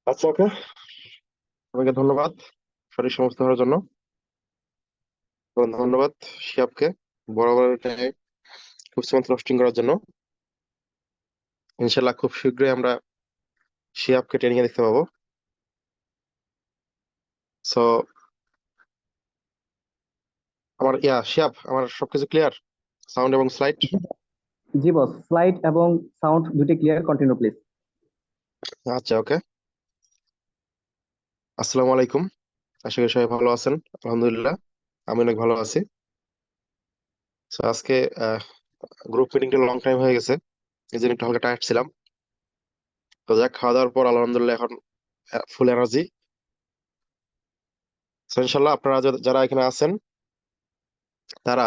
আচ্ছা, ওকে। আপনাকে ধন্যবাদ সঠিক সমস্ত হওয়ার জন্য। এবং ধন্যবাদ শিহাবকে বরাবর খুব স্মুথ রোস্টিং করার জন্য। ইনশাল্লাহ খুব শীঘ্রই আমরা শিহাবকে ট্রেনিং এ দেখতে পাবো। সো শিহাব, আমার সবকিছু ক্লিয়ার, সাউন্ড এবং স্লাইড? জি বস, স্লাইড এবং সাউন্ড দুটি ক্লিয়ার, কন্টিনিউ প্লিজ। আচ্ছা, ওকে। আসসালামু আলাইকুম। আশা করি সবাই ভালো আছেন। আলহামদুলিল্লাহ, আমি অনেক ভালো আছি। তো আজকে গ্রুপ মিটিংটা লং টাইম হয়ে গেছে, এই জন্য একটু হালকা টায়ার্ড ছিলাম। তো যাক, খাওয়া দাওয়ার পর আলহামদুলিল্লাহ এখন ফুল এনার্জি। তো ইনশাল্লাহ আপনারা যারা এখানে আছেন, তারা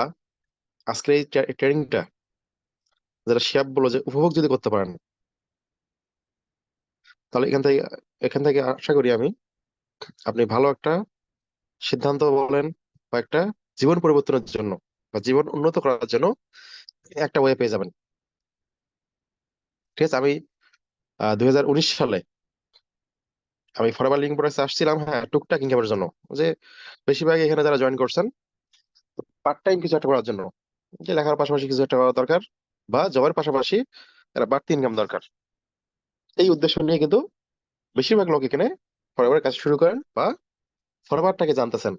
আজকে এই ট্রেনিংটা, যারা শিহাব বলো যে উপভোগ যদি করতে পারেন, তাহলে এখান থেকে আশা করি আমি আপনি ভালো একটা সিদ্ধান্ত বলেন, বা একটা জীবন পরিবর্তনের জন্য বা জীবন উন্নত করার জন্য একটা ওয়ে পেয়ে যাবেন। ঠিক আছে? আমি 2019 সালে আমি ফরমাল লিঙ্ক প্রোডাক্টস আসছিলাম, হ্যাঁ, টুকটাক ইনকামের জন্য। যে বেশিরভাগ এখানে যারা জয়েন করছেন, পার্ট টাইম কিছু একটা করার জন্য, যে লেখার পাশাপাশি কিছু একটা করা দরকার, বা জবের পাশাপাশি একটা বাড়তি ইনকাম দরকার। এই উদ্দেশ্য নিয়ে কিন্তু বেশিরভাগ লোক এখানে ফরওয়ার্ডের কাজ শুরু করেন, বা ফরওয়ার্ডটাকে জানতেছেন।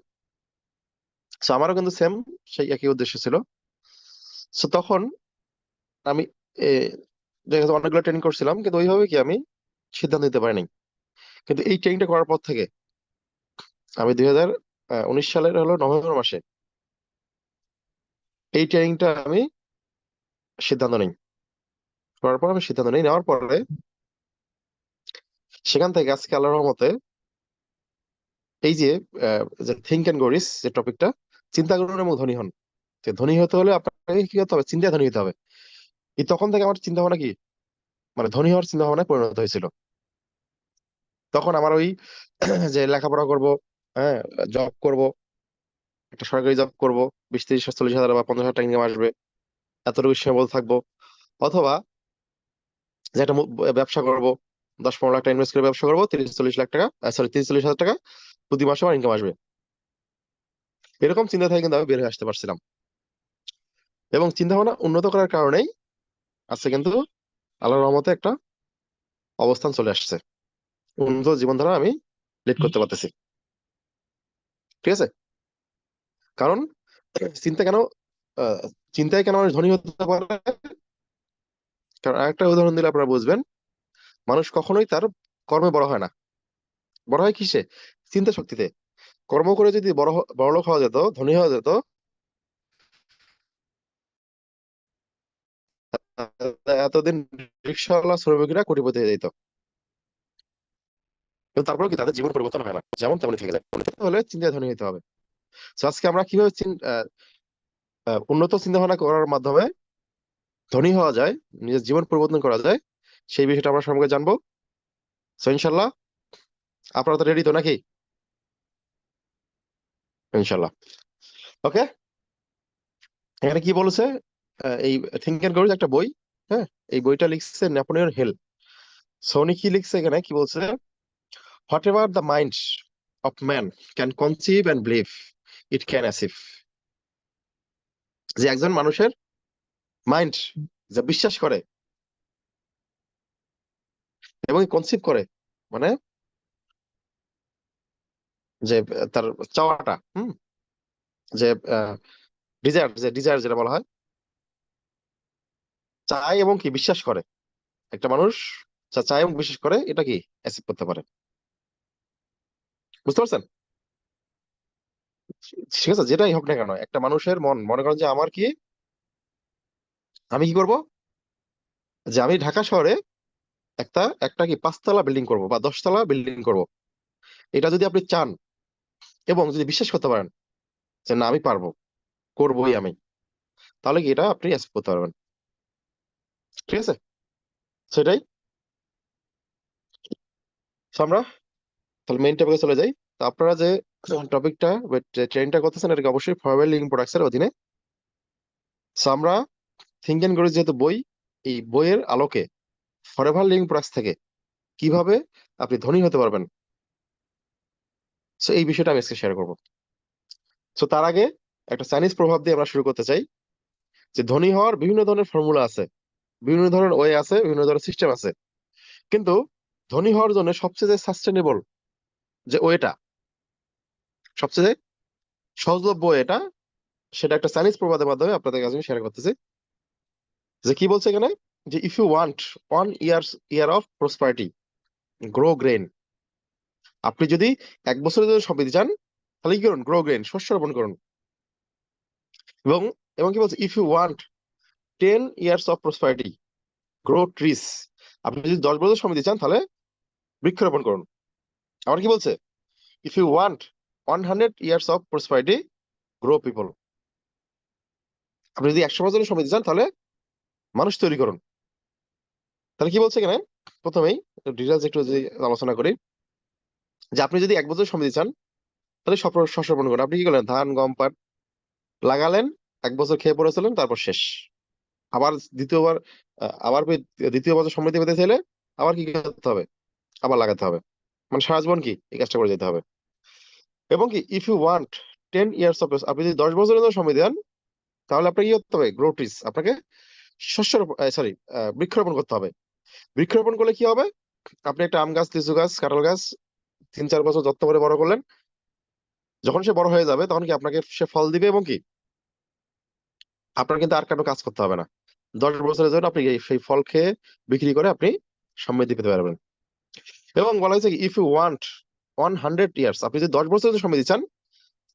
তো আমারও কিন্তু সেম সেই একই উদ্দেশ্য ছিল। তো তখন আমি এ, দেখা যাচ্ছে অনেকগুলো ট্রেনিং করছিলাম, কিন্তু ওইভাবে কি আমি সিদ্ধান্ত নিতে পারিনি। কিন্তু এই ট্রেনিংটা করার পর থেকে আমি 2019 সালের হলো নভেম্বর মাসে এই ট্রেনিংটা আমি সিদ্ধান্ত নিই। করার পর আমি সিদ্ধান্ত নিই, নেওয়ার পরে সেখান থেকে আজকে আল্লাহর রহমতে এই যে থিঙ্ক অ্যান্ড গ্রো রিচ যে টপিকটা, চিন্তা করুন এবং ধনী হন। যে ধনী হতে হলে আপনাকে কি করতে হবে? চিন্তা ধনী হতে হবে। এই তখন থেকে আমার চিন্তা ভাবনা কি, মানে ধনী হওয়ার চিন্তা ভাবনায় পরিণত হয়েছিল। তখন আমার ওই যে লেখাপড়া করব, হ্যাঁ, জব করব, একটা সরকারি জব করব, 20, 30, 40 হাজার বা 50,000 টাকা ইনকাম আসবে, এতটুকু সীমাবদ্ধ থাকবো। অথবা যে একটা ব্যবসা করব, 10, 15 লাখ টাকা ইনভেস্ট করে ব্যবসা করবো, 30, 40 লাখ টাকা, সরি, 30, 40 হাজার টাকা প্রতি মাসে আমার ইনকাম আসবে। এরকম চিন্তা থেকে কিন্তু আমি বের হয়ে আসতে পারছিলাম। এবং চিন্তা ভাবনা উন্নত করার কারণেই আজকে কিন্তু আল্লাহর রহমতে একটা অবস্থান চলে আসছে, উন্নত জীবনধারা আমি লিড করতে পারতেছি। ঠিক আছে? কারণ চিন্তা কেন আহ, চিন্তায় কেন মানুষ ধনী হতে পারে? কারণ আরেকটা উদাহরণ দিলে আপনারা বুঝবেন। মানুষ কখনোই তার কর্মে বড় হয় না, বড় হয় কিসে? চিন্তা শক্তিতে। কর্ম করে যদি বড়লোক হওয়া যেত, ধনী হওয়া যেত, এতদিন রিক্সাওয়ালা শ্রমিকরা কোটিপতি হয়ে যেত। কিন্তু তারপরে কি তাদের জীবন পরিবর্তন হয় না, যেমন তেমনি থেকে যায়। উন্নত হলে চিন্তায় ধনী হতে হবে। তো আজকে আমরা কিভাবে উন্নত চিন্তা ভাবনা করার মাধ্যমে ধনী হওয়া যায়, নিজের জীবন পরিবর্তন করা যায়, সেই বিষয়টা আমরা সঙ্গে জানবো। তো ইনশাল্লাহ আপনারা তো রেডি তো নাকি? ইনশাল্লাহ, ওকে। এখানে কি বলেছে? এই থিঙ্ক এন্ড গ্রো একটা বই, হ্যাঁ, এই বইটা লিখছে নেপোলিয়ন হিল। সোনি কি লিখছে এখানে, কি বলছে? What ever the mind of man can conceive and believe, it can achieve. যে একজন মানুষের মাইন্ড যা বিশ্বাস করে এবং কনসিভ করে, মানে যে তার চাওয়াটা, যে ডিজায়ার যেটা বলা হয়, চায় এবং কি বিশ্বাস করে, একটা মানুষ যা চায় এবং বিশ্বাস করে এটা কি অ্যাচিভ করতে পারে। বুঝতে পারছেন? ঠিক আছে, যেটাই হোক না কেন, একটা মানুষের মন মনে করেন যে আমার কি, আমি কি করব, যে আমি ঢাকা শহরে একটা একটা কি 5 তলা বিল্ডিং করব বা 10 তলা বিল্ডিং করব। এটা যদি আপনি চান এবং যদি বিশ্বাস করতে পারেন যে না আমি পারবো, করবোই আমি, তাহলে কি এটা আপনি অ্যাচিভ করতে পারবেন। ঠিক আছে? সেটাই। So আমরা তাহলে মেইন টপিকে চলে যাই। তো আপনারা যে টপিকটা, ট্রেনটা করতেছেন, এটাকে অবশ্যই ফরওয়ার্ড লিঙ্ক প্রোডাক্টস এর অধীনে। So আমরা থিঙ্ক এন্ড গ্রো যেহেতু বই, এই বইয়ের আলোকে ফরএভার লিভিং প্রোডাক্টস থেকে কিভাবে আপনি ধনী হতে পারবেন। সো এই বিষয়টা আমি আজকে শেয়ার করবো। সো তার আগে একটা চাইনিজ প্রভাব দিয়ে আমরা শুরু করতে চাই, যে ধনী হওয়ার বিভিন্ন ধরনের ফর্মুলা আছে, বিভিন্ন ধরনের ওয়ে আছে, বিভিন্ন ধরনের সিস্টেম আছে। কিন্তু ধনী হওয়ার জন্য সবচেয়ে যে সাস্টেনেবল যে ওয়েটা, সবচেয়ে সহজলভ্য এটা, সেটা একটা চাইনিজ প্রবাদের মাধ্যমে আপনাদের কাছে শেয়ার করতেছি। যে কি বলছে এখানে, যে if you want 1 year of prosperity, grow grain. আপনি যদি 1 বছরের জন্য সমৃদ্ধি চান, তাহলে কি করুন? গ্রো গ্রেন, শস্য রোপণ করুন। এবং এবং কি বলছে, if you want 10 years of prosperity, grow trees. আপনি যদি 10 বছর সমৃদ্ধি চান, তাহলে বৃক্ষরোপণ করুন। আবার কি বলছে, if you want 100 years of prosperity, grow people. আপনি যদি 100 বছরের সমৃদ্ধি চান, তাহলে মানুষ তৈরি করুন। তাহলে কি বলছে এখানে, প্রথমেই ডিটেলস একটু যদি আলোচনা করি, যে আপনি যদি 1 বছর সমৃদ্ধি চান, তাহলে শস্য রোপণ করুন। আপনি কি করলেন? ধান, গম, পাট লাগালেন, 1 বছর খেয়ে পড়েছিলেন, তারপর শেষ। আবার দ্বিতীয়বার, আবার দ্বিতীয় বছর সমৃদ্ধি পেতে চাইলে আবার কি করতে হবে? আবার লাগাতে হবে। মানে সারা জীবন কি এই কাজটা করে যেতে হবে। এবং কি, if you want 10 years of, আপনি যদি 10 বছরের জন্য সময় দেন, তাহলে আপনাকে কি করতে হবে? গ্রো ট্রিস, আপনাকে শস্য সরি বৃক্ষরোপণ করতে হবে। বৃক্ষরোপণ করলে কি হবে? আপনি একটা আম গাছ, লিচু গাছ, কাঁঠাল গাছ 3-4 বছর যত্ন করে বড় করলেন। যখন সে বড় হয়ে যাবে, তখন কি আপনাকে সে ফল দিবে, এবং কি আপনার কিন্তু আর কোনো কাজ করতে হবে না। 10 বছরের জন্য আপনি সেই ফল খেয়ে বিক্রি করে আপনি সমৃদ্ধি পেতে পারবেন। এবং বলা হয়েছে ইফ ইউ ওয়ান্ট 100 ইয়ার্স, আপনি যদি 10 বছরের জন্য সমৃদ্ধি চান,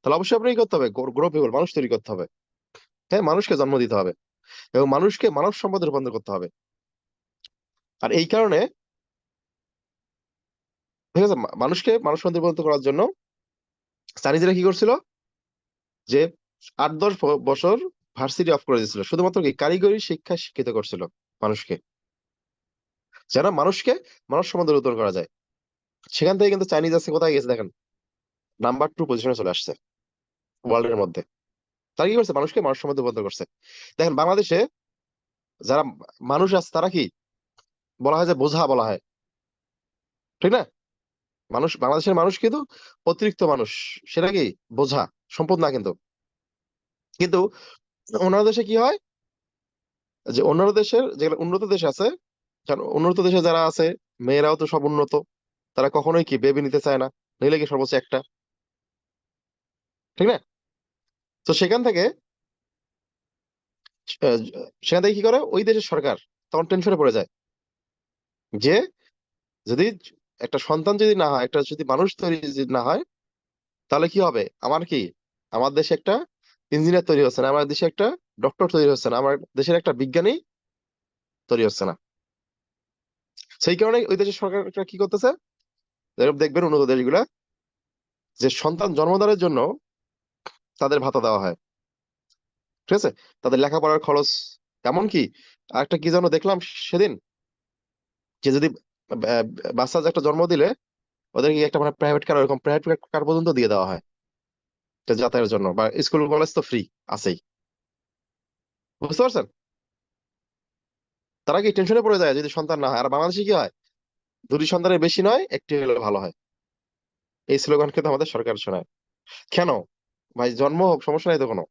তাহলে অবশ্যই আপনাকে কি করতে হবে? গ্রো পিপল, মানুষ তৈরি করতে হবে। হ্যাঁ, মানুষকে জন্ম দিতে হবে, এবং মানুষকে মানব সম্পদে রূপান্তর করতে হবে। আর এই কারণে, ঠিক আছে, মানুষকে মানব সম্পদে রূপান্তর করার জন্য চাইনিজরা কি করছিল, যে 8-10 বছর ভার্সিটি অফ করে দিয়েছিল, শুধুমাত্র কি কারিগরি শিক্ষা শিক্ষিত করছিল মানুষকে, যেন মানুষকে মানব সম্পদে রূপান্তর করা যায়। সেখান থেকে কিন্তু চাইনিজ আছে কোথায় গেছে দেখেন, নাম্বার 2 পজিশনে চলে আসছে ওয়ার্ল্ড এর মধ্যে। তারা কি করছে? মানুষকে মানব সম্পদে রূপান্তর করছে। দেখেন বাংলাদেশে যারা মানুষ আছে, তারা কি বলা হয়, যে বোঝা বলা হয়, ঠিক না? মানুষ, বাংলাদেশের মানুষ কিন্তু অতিরিক্ত মানুষ, সেটা কি বোঝা, সম্পদ না কিন্তু। কিন্তু অন্যান্য দেশে কি হয়, যে অন্যান্য দেশের যেগুলো উন্নত দেশ আছে, কারণ উন্নত দেশে যারা আছে, মেয়েরাও তো সব উন্নত, তারা কখনোই কি বেবি নিতে চায় না, নিলে কি সর্বোচ্চ একটা, ঠিক না? তো আহ, সেখান থেকে কি করে ওই দেশের সরকার, তখন টেনশনে পড়ে যায়, যে যদি একটা সন্তান যদি না হয়, একটা যদি মানুষ তৈরি যদি না হয়, তাহলে কি হবে? আমার দেশে একটা ইঞ্জিনিয়ার তৈরি হচ্ছে না, আমার দেশে একটা ডক্টর তৈরি হচ্ছে না, আমার দেশের একটা বিজ্ঞানী তৈরি হচ্ছে না। সেই কারণে ওই দেশের সরকারটা কি করতেছে, যেরকম দেখবেন উন্নত দেশগুলা, যে সন্তান জন্মদানের জন্য তাদের ভাতা দেওয়া হয়, ঠিক আছে, তাদের লেখাপড়ার খরচ। এমনকি একটা কি যেন দেখলাম সেদিন, যে যদি আহ, বাচ্চা যে একটা জন্ম দিলে, ওদেরকে একটা মানে প্রাইভেট কার, ওরকম প্রাইভেট কার পর্যন্ত দিয়ে দেওয়া হয়, তো যাতায়াতের জন্য, বা স্কুল কলেজ তো ফ্রি আছেই। বুঝতে পারছেন? তারা কি টেনশনে পড়ে যায় যদি সন্তান না হয়। আর বাংলাদেশে কি হয়, দুটি সন্তানের বেশি নয়, একটি হলে ভালো হয়। এই স্লোগান কিন্তু আমাদের সরকার শোনায়। কেন? ভাই জন্ম হোক, সমস্যা নাই তো কোনো।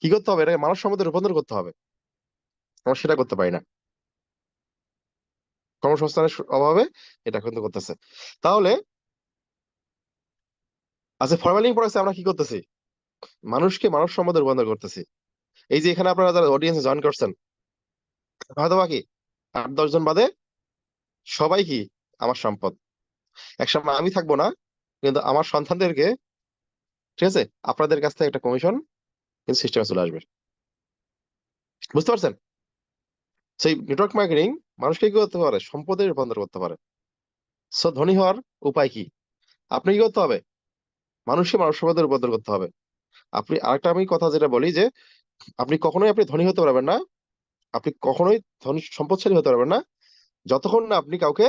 কি করতে হবে? এটাকে মানব সম্পদে রূপান্তর করতে হবে। আমরা সেটা করতে পারি না, কর্মসংস্থানের অভাবে এটা কিন্তু করতেছে। তাহলে আচ্ছা, ফরমালিং পড়াচ্ছে, আমরা কি করতেছি? মানুষকে মানব সম্পদে রূপান্তর করতেছি। এই যে এখানে আপনারা যারা অডিয়েন্সে জয়েন করছেন, হয়তো বাকি 8-10 জন বাদে সবাই কি আমার সম্পদ। একসময় আমি থাকবো না, কিন্তু আমার সন্তানদেরকে, ঠিক আছে, আপনাদের কাছ থেকে একটা কমিশন কিন্তু সিস্টেমে চলে আসবে। বুঝতে পারছেন? সেই নেটওয়ার্ক মার্কেটিং মানুষকে কি করতে পারে? সম্পদে রূপান্তর করতে পারে। সো ধনী হওয়ার উপায় কি? আপনি কি করতে হবে? মানুষকে মানব সম্পদে রূপান্তর করতে হবে। আপনি আরেকটা, আমি কথা যেটা বলি, যে আপনি কখনোই ধনী হতে পারবেন না, আপনি কখনোই ধনী সম্পদশালী হতে পারবেন না, যতক্ষণ না আপনি কাউকে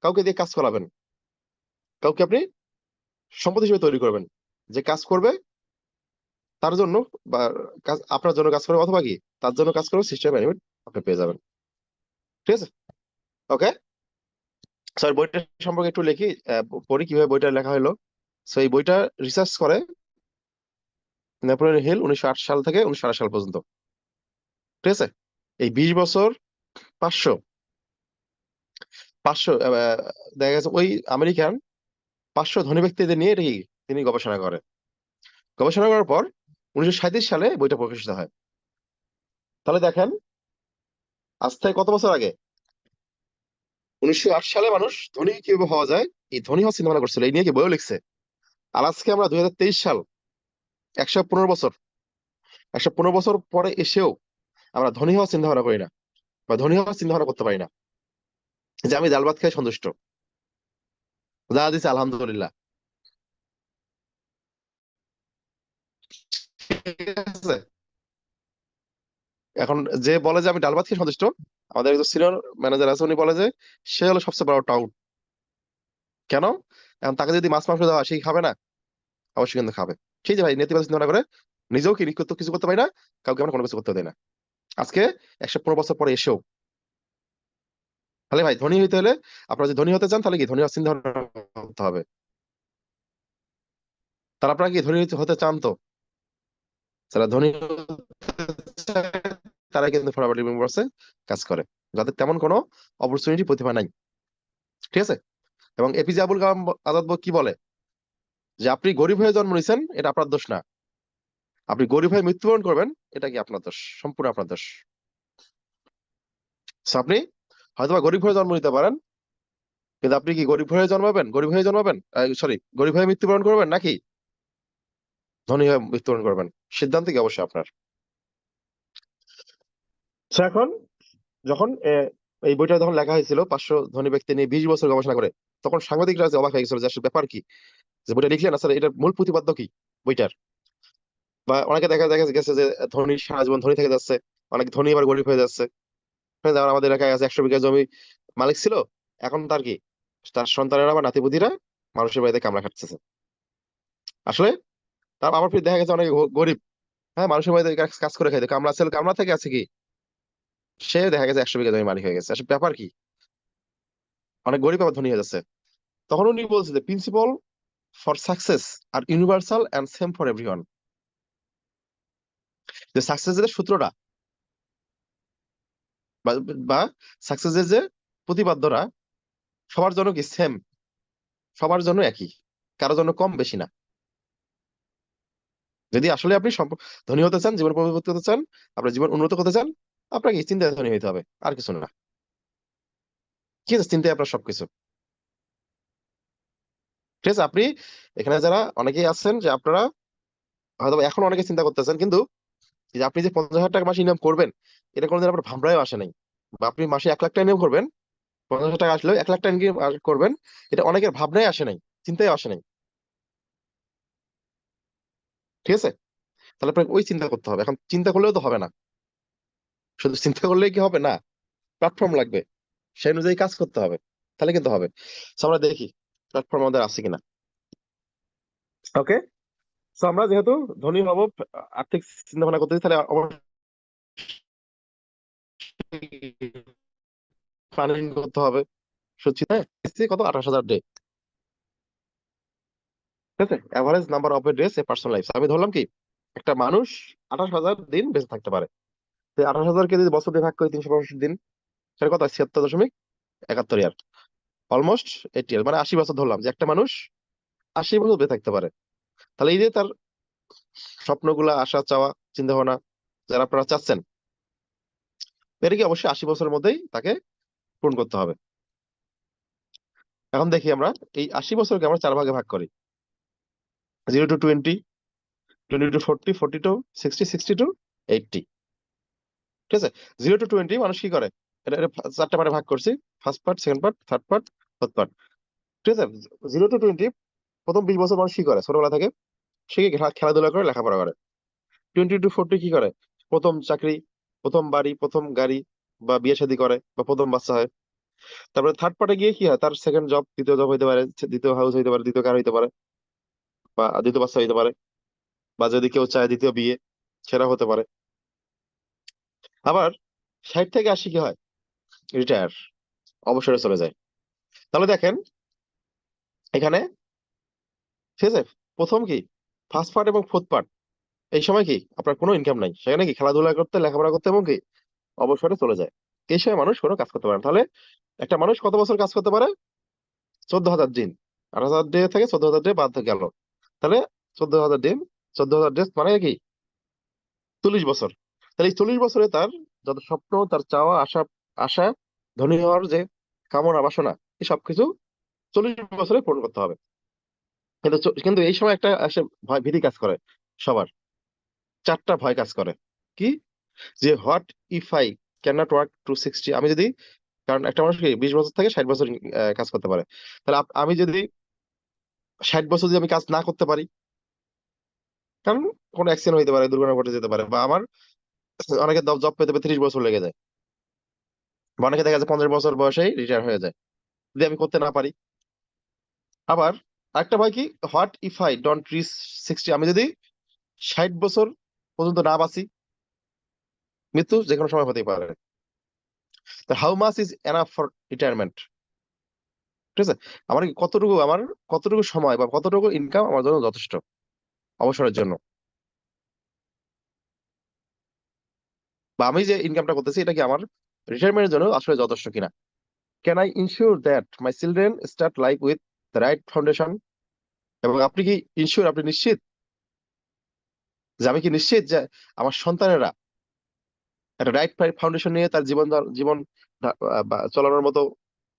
কাউকে দিয়ে কাজ করাবেন, কাউকে আপনি সম্পদ হিসেবে তৈরি করবেন, যে কাজ করবে তার জন্য, বা কাজ আপনার জন্য কাজ করবে, অথবা কি তার জন্য কাজ করবে, সিস্টেম বেনিফিট আপনি পেয়ে যাবেন। ঠিক আছে? ওকে। স্যার বইটা সম্পর্কে একটু লিখি, পড়ি কিভাবে বইটা লেখা হলো। সো এই বইটা রিসার্চ করে নেপোলিয়ন হিল 1908 সাল থেকে 1928 সাল পর্যন্ত। ঠিক আছে, এই 20 বছর 500 500 দেখা গেছে ওই আমেরিকান 500 ধনী ব্যক্তিদের নিয়ে এটি তিনি গবেষণা করে। গবেষণা করার পর 1937 সালে বইটা প্রকাশিত হয়। তাহলে দেখেন আজ থেকে কত বছর আগে, 1908 সালে মানুষ ধনী কিভাবে হওয়া যায় এই ধনী হওয়ার চিন্তা ভাবনা করছিল, এই নিয়ে কি বইও লিখছে। আর আজকে আমরা 2023 সাল, 115 বছর, 115 বছর পরে এসেও আমরা ধনী হওয়ার চিন্তা ভাবনা করি না, বা ধনী হওয়ার চিন্তা ভাবনা করতে পারি না, যে আমি ডাল ভাত খাই সন্তুষ্ট, যা দিচ্ছে আলহামদুলিল্লাহ। ঠিক আছে, এখন যে বলে যে আমি ডাল ভাত খেয়ে সন্তুষ্ট, আমাদের একজন সিনিয়র ম্যানেজার আছে, উনি বলে যে সে হলো সবচেয়ে বড় টাউট। কেন? এখন তাকে যদি মাছ মাংস দেওয়া হয়, সে কি খাবে না? অবশ্যই কিন্তু খাবে। সেই যে ভাই নেতিবাচক চিন্তা ভাবনা করে নিজেও কি কিছু করতে পারি না, কাউকে আমরা কোনো কিছু করতে দেয় না, আজকে 115 বছর পরে এসেও। তাহলে ভাই ধনী হইতে হলে, আপনারা যদি ধনী হতে চান তাহলে কি ধনী হওয়ার চিন্তা ভাবনা করতে হবে। তারা আপনারা কি ধনী হতে চান? তো যারা ধনী হতে চায়, তারা কিন্তু ফরাবর্ড ইউনিভার্সে কাজ করে, যাদের তেমন কোনো অপরচুনিটি প্রতিভা নাই। ঠিক আছে, এবং এপিজে আবুল কালাম আজাদ কি বলে, যে আপনি গরিব হয়ে জন্ম নিয়েছেন এটা আপনার দোষ না, আপনি গরিব হয়ে মৃত্যুবরণ করবেন এটা কি আপনার দোষ, সম্পূর্ণ আপনার দোষ। So আপনি হয়তোবা গরিব হয়ে জন্ম নিতে পারেন, কিন্তু আপনি কি গরিব হয়ে জন্মাবেন, সরি, গরিব হয়ে মৃত্যুবরণ করবেন নাকি ধনী হয়ে মৃত্যুবরণ করবেন, সিদ্ধান্ত কি অবশ্যই আপনার। So এখন যখন এই বইটা যখন লেখা হয়েছিল 500 ধনী ব্যক্তি নিয়ে 20 বছর গবেষণা করে, তখন সাংবাদিকরা যে অবাক হয়ে গেছিল যে আসলে ব্যাপার কি, যে বইটা লিখলেন আসলে এটার মূল প্রতিপাদ্য কি বইটার। বা অনেকে দেখা গেছে যে ধনী সারা জীবন ধনী থেকে যাচ্ছে, অনেক ধনী এবার গরিব হয়ে যাচ্ছে। হ্যাঁ, যেমন আমাদের এলাকায় আছে 100 বিঘা জমি মালিক ছিল, এখন তার কি, তার সন্তানেরা বা নাতিপুতিরা মানুষের বাড়িতে কামলা খাটতেছে। আসলে তার আবার ফির দেখা গেছে অনেক গরিব, হ্যাঁ, মানুষের বাড়িতে কাজ করে খাইতে, কামলা ছিল, কামলা থেকে আছে কি, সে দেখা গেছে 100 বিঘা জমি মালিক হয়ে গেছে। আসলে ব্যাপার কি, অনেক গরিব আবার ধনী হয়ে যাচ্ছে। তখন উনি বলছে যে principle for success are universal and same for everyone, যে সাকসেসের সূত্রটা বা বা সাকসেসের যে প্রতিপাদ্যরা সবার জন্য কি সেম, সবার জন্য একই, কারোর জন্য কম বেশি না। যদি আসলে আপনি ধনী হতে চান, জীবন পরিবর্তন করতে চান, আপনার জীবন উন্নত করতে চান, আপনাকে চিন্তায় ধনী হতে হবে, আর কিছু না। ঠিক আছে, চিন্তায় আপনার সবকিছু। ঠিক আছে, আপনি এখানে যারা অনেকেই আছেন যে আপনারা হয়তো এখন অনেকে চিন্তা করতেছেন, কিন্তু এই যে আপনি যে 50,000 টাকা মাসে ইনকাম করবেন, এটা কোনোদিন আপনার ভাবনায়ও আসে নাই। বা আপনি মাসে 1 লাখ টাকা ইনকাম করবেন, 50,000 টাকা আসলেও 1 লাখ টাকা ইনকাম করবেন, এটা অনেকের ভাবনায় আসে নাই, চিন্তায় আসে নাই। ঠিক আছে, তাহলে আপনাকে ওই চিন্তা করতে হবে। এখন চিন্তা করলেও তো হবে না, শুধু চিন্তা করলেই কি হবে না, প্ল্যাটফর্ম লাগবে, সেই অনুযায়ী কাজ করতে হবে, তাহলে কিন্তু হবে। So আমরা দেখি প্ল্যাটফর্ম আমাদের আছে কিনা। ওকে, তো আমরা যেহেতু ধনী হব, আর্থিক চিন্তা ভাবনা করতেছি, তাহলে প্ল্যানিং করতে হবে। সত্যি হ্যাঁ, কত 28,000 ডে। ঠিক আছে, average number of days A personal life, আমি ধরলাম কি একটা মানুষ 28,000 দিন বেঁচে থাকতে পারে। 28,000 কে যদি বছর দিয়ে ভাগ করি 365 দিন, সেটা কত, 76.71 ইয়ার, অলমোস্ট 80 ইয়ার, মানে 80 বছর ধরলাম যে একটা মানুষ 80 বছর বেঁচে থাকতে পারে। তাহলে এই যে তার স্বপ্নগুলা, আশা চাওয়া, চিন্তা ভাবনা যারা আপনারা চাচ্ছেন, এটা কি অবশ্যই 80 বছরের মধ্যেই তাকে পূরণ করতে হবে। এখন দেখি আমরা এই 80 বছরকে আমরা 4 ভাগে ভাগ করি, 0 to 20, 20 to 40, 40 to 60, 60 to 80। ঠিক আছে, 0 to 20 মানুষ কি করে, এটা 4টা পার্টে ভাগ করছি, first part, second part, third part, fourth part. ঠিক আছে, 0 to 20 প্রথম 20 বছর মানুষ কি করে, ছোটবেলা থেকে সে কি খেলাধুলা করে, লেখাপড়া করে। 20 to 40 কি করে, প্রথম চাকরি, প্রথম বাড়ি, প্রথম গাড়ি, বা বিয়ে শাদী করে, বা প্রথম বাচ্চা হয়। তারপরে থার্ড পার্টে গিয়ে কি হয়, তার সেকেন্ড জব, দ্বিতীয় জব হইতে পারে, দ্বিতীয় হাউস হইতে পারে, দ্বিতীয় কার হইতে পারে, বা দ্বিতীয় বাচ্চা হইতে পারে, বা যদি কেউ চায় দ্বিতীয় বিয়ে, সেটা হতে পারে। আবার 60 থেকে 80 কি হয়, রিটায়ার, অবসরে চলে যায়। তাহলে দেখেন এখানে, ঠিক আছে, প্রথম কি ফার্স্ট পার্ট এবং ফোর্থ পার্ট, এই সময় কি আপনার কোনো ইনকাম নাই, সেখানে কি খেলাধুলা করতে, লেখাপড়া করতে এবং কি অবসরে চলে যায়। এই সময় মানুষ কোনো কাজ করতে পারে না। তাহলে একটা মানুষ কত বছর কাজ করতে পারে? 14,000 দিন। 8,000 ডে থেকে 14,000 ডে বাদ গেল, তাহলে 14,000 দিন, 14,000 ডে মানে কি 40 বছর। তাহলে এই 40 বছরে তার যত স্বপ্ন, তার চাওয়া, আশা, আশা, ধনী হওয়ার যে কামনা বাসনা, এই সবকিছু 40 বছরে পূরণ করতে হবে। কিন্তু এই সময় একটা আসে ভয় ভীতি কাজ করে সবার, চারটা ভয় কাজ করে। কি? যে what if I can not work to 60, আমি যদি, কারণ একটা মানুষ কি 20 বছর থেকে 60 বছর কাজ করতে পারে। তাহলে আমি যদি 60 বছর যদি আমি কাজ না করতে পারি, কারণ কোনো অ্যাক্সিডেন্ট হইতে পারে, দুর্ঘটনা ঘটে যেতে পারে, বা আমার অনেকে জব পেতে পেতে 30 বছর লেগে যায়, বা অনেকে দেখা যায় 50 বছর বয়সেই রিটায়ার হয়ে যায়, যদি আমি করতে না পারি। আবার একটা ভয় কি, what if I don't reach 60, আমি যদি 60 বছর পর্যন্ত না বাঁচি, মৃত্যু যে কোনো সময় হতেই পারে। How much is enough for retirement, ঠিক আছে, আমার কি কতটুকু, আমার কতটুকু সময় বা কতটুকু ইনকাম আমার জন্য যথেষ্ট অবসরের জন্য, বা আমি যে ইনকামটা করতেছি এটা কি আমার রিটায়ারমেন্টের জন্য আসলে যথেষ্ট কিনা। Can I ensure that my children start life with the right foundation, এবং আপনি কি ইনশিওর, আপনি নিশ্চিত যে, আমি কি নিশ্চিত যে আমার সন্তানেরা একটা রাইট ফাউন্ডেশন নিয়ে তার জীবন বা চালানোর মতো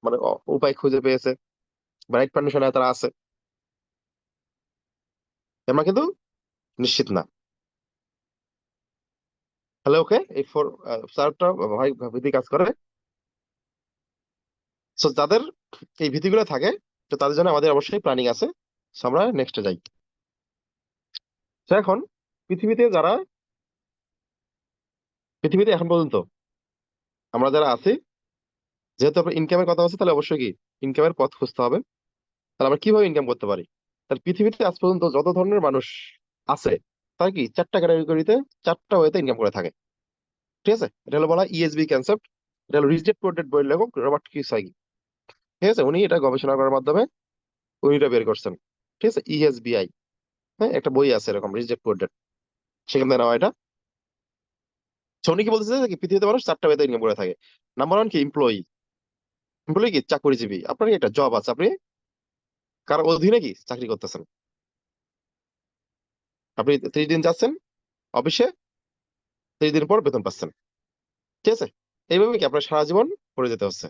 মানে উপায় খুঁজে পেয়েছে, বা রাইট ফাউন্ডেশনে তারা আছে? আমরা কিন্তু নিশ্চিত না। তাহলে ওকে, এই ফোর চারটা ভাই ভীতি কাজ করে। সো যাদের এই ভীতিগুলো থাকে, তো তাদের জন্য আমাদের অবশ্যই প্ল্যানিং আছে। So আমরা নেক্সটে যাই। তো এখন পৃথিবীতে যারা, পৃথিবীতে এখন পর্যন্ত আমরা যারা আছি, যেহেতু আমরা ইনকামের কথা হচ্ছে, তাহলে অবশ্যই কি ইনকামের পথ খুঁজতে হবে। তাহলে আমরা কিভাবে ইনকাম করতে পারি? তাহলে পৃথিবীতে আজ পর্যন্ত যত ধরনের মানুষ আছে, তার কি চারটা ক্যাটাগরিতে, চারটা ওয়েতে ইনকাম করে থাকে। ঠিক আছে, এটা হলো বলা ইএসবি কনসেপ্ট। এটা হলো রিচ ড্যাড পুয়ার ড্যাড বইয়ের লেখক রবার্ট কিওসাকি। ঠিক আছে, উনি এটা গবেষণা করার মাধ্যমে উনি এটা বের করছেন। ঠিক আছে, ইএসবিআই, হ্যাঁ, একটা বই আছে এরকম রিচ ড্যাড পুয়ার ড্যাড, সেখান থেকে নেওয়া এটা। So উনি কি বলতেছে যে কি পৃথিবীতে মানুষ চারটা ওয়েতে ইনকাম করে থাকে। নাম্বার ওয়ান কি এমপ্লয়ি। এমপ্লয়ি কি চাকরিজীবী, আপনার কি একটা জব আছে, আপনি কার অধীনে কি চাকরি করতেছেন, আপনি 30 দিন যাচ্ছেন অফিসে, 30 দিন পর বেতন পাচ্ছেন। ঠিক আছে, এইভাবে কি আপনার সারা জীবন করে যেতে হচ্ছে।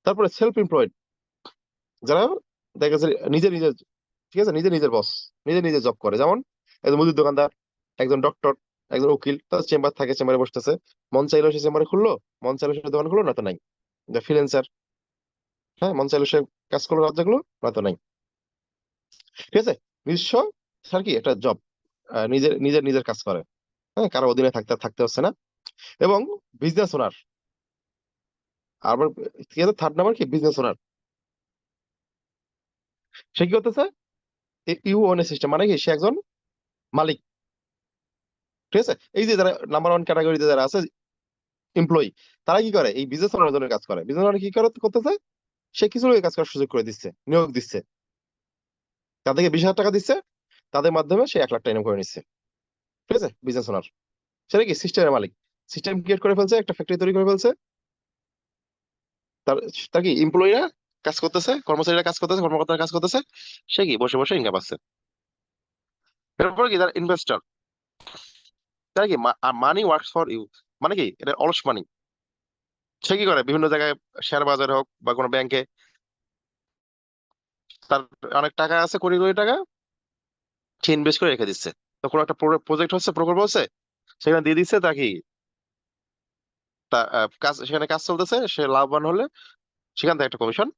তারপরে সেলফ এমপ্লয়েড, যারা দেখা যাচ্ছে নিজে নিজে, ঠিক আছে, নিজে নিজের বস, নিজে নিজে জব করে, যেমন একজন মুদির দোকানদার, একজন ডক্টর, একজন উকিল, তার চেম্বার থাকে, চেম্বারে বসতেছে, মন চাইলো সে চেম্বারে খুললো, মন চাইলো সে দোকান খুললো, নয়তো নাই। ফ্রিল্যান্সার, হ্যাঁ, মন চাইলো সে কাজ করলো রাজ্যগুলো, নয়তো নাই। ঠিক আছে, নিজস্ব আর কি একটা জব, নিজের নিজের নিজের কাজ করে, হ্যাঁ, কারো অধীনে থাকতে থাকতে হচ্ছে না। এবং বিজনেস ওনার, আবার ঠিক আছে, থার্ড নাম্বার কি বিজনেস ওনার, সে কি করতেছে, ইউ ওন সিস্টেম, মানে কি সে একজন মালিক। ঠিক আছে, এই যে যারা নাম্বার ওয়ান ক্যাটাগরিতে যারা আছে এমপ্লয়ি, তারা কি করে, এই বিজনেস ওনার জন্য কাজ করে। বিজনেস ওনার কি করে করতেছে, সে কিছু লোকের কাজ করার সুযোগ করে দিচ্ছে, নিয়োগ দিচ্ছে, তাদেরকে 20,000 টাকা দিচ্ছে, তাদের মাধ্যমে সে 1 লাখ টাকা ইনকাম করে নিচ্ছে। ঠিক আছে, বিজনেস ওনার, সেটা কি সিস্টেমের মালিক, সিস্টেম ক্রিয়েট করে ফেলছে, একটা ফ্যাক্টরি তৈরি করে ফেলছে। তার তার কি এমপ্লয়িরা কাজ করতেছে, কর্মচারীরা কাজ করতেছে, কর্মকর্তারা কাজ করতেছে, সে কি বসে বসে ইনকাম পাচ্ছে। এরপরে কি যারা ইনভেস্টর, তারা কি মানি ওয়ার্কস ফর ইউ, মানে কি এটা অলস মানি। সে কি করে, বিভিন্ন জায়গায় শেয়ার বাজার হোক বা কোনো ব্যাংকে, তার অনেক টাকা আছে, কোটি কোটি টাকা, সে ইনভেস্ট করে রেখে দিচ্ছে। তো কোনো একটা প্রজেক্ট হচ্ছে, প্রকল্প হচ্ছে, সেখানে দিয়ে দিচ্ছে, তা কি তা কাজ, সেখানে কাজ চলতেছে, সে লাভবান হলে সেখান থেকে একটা কমিশন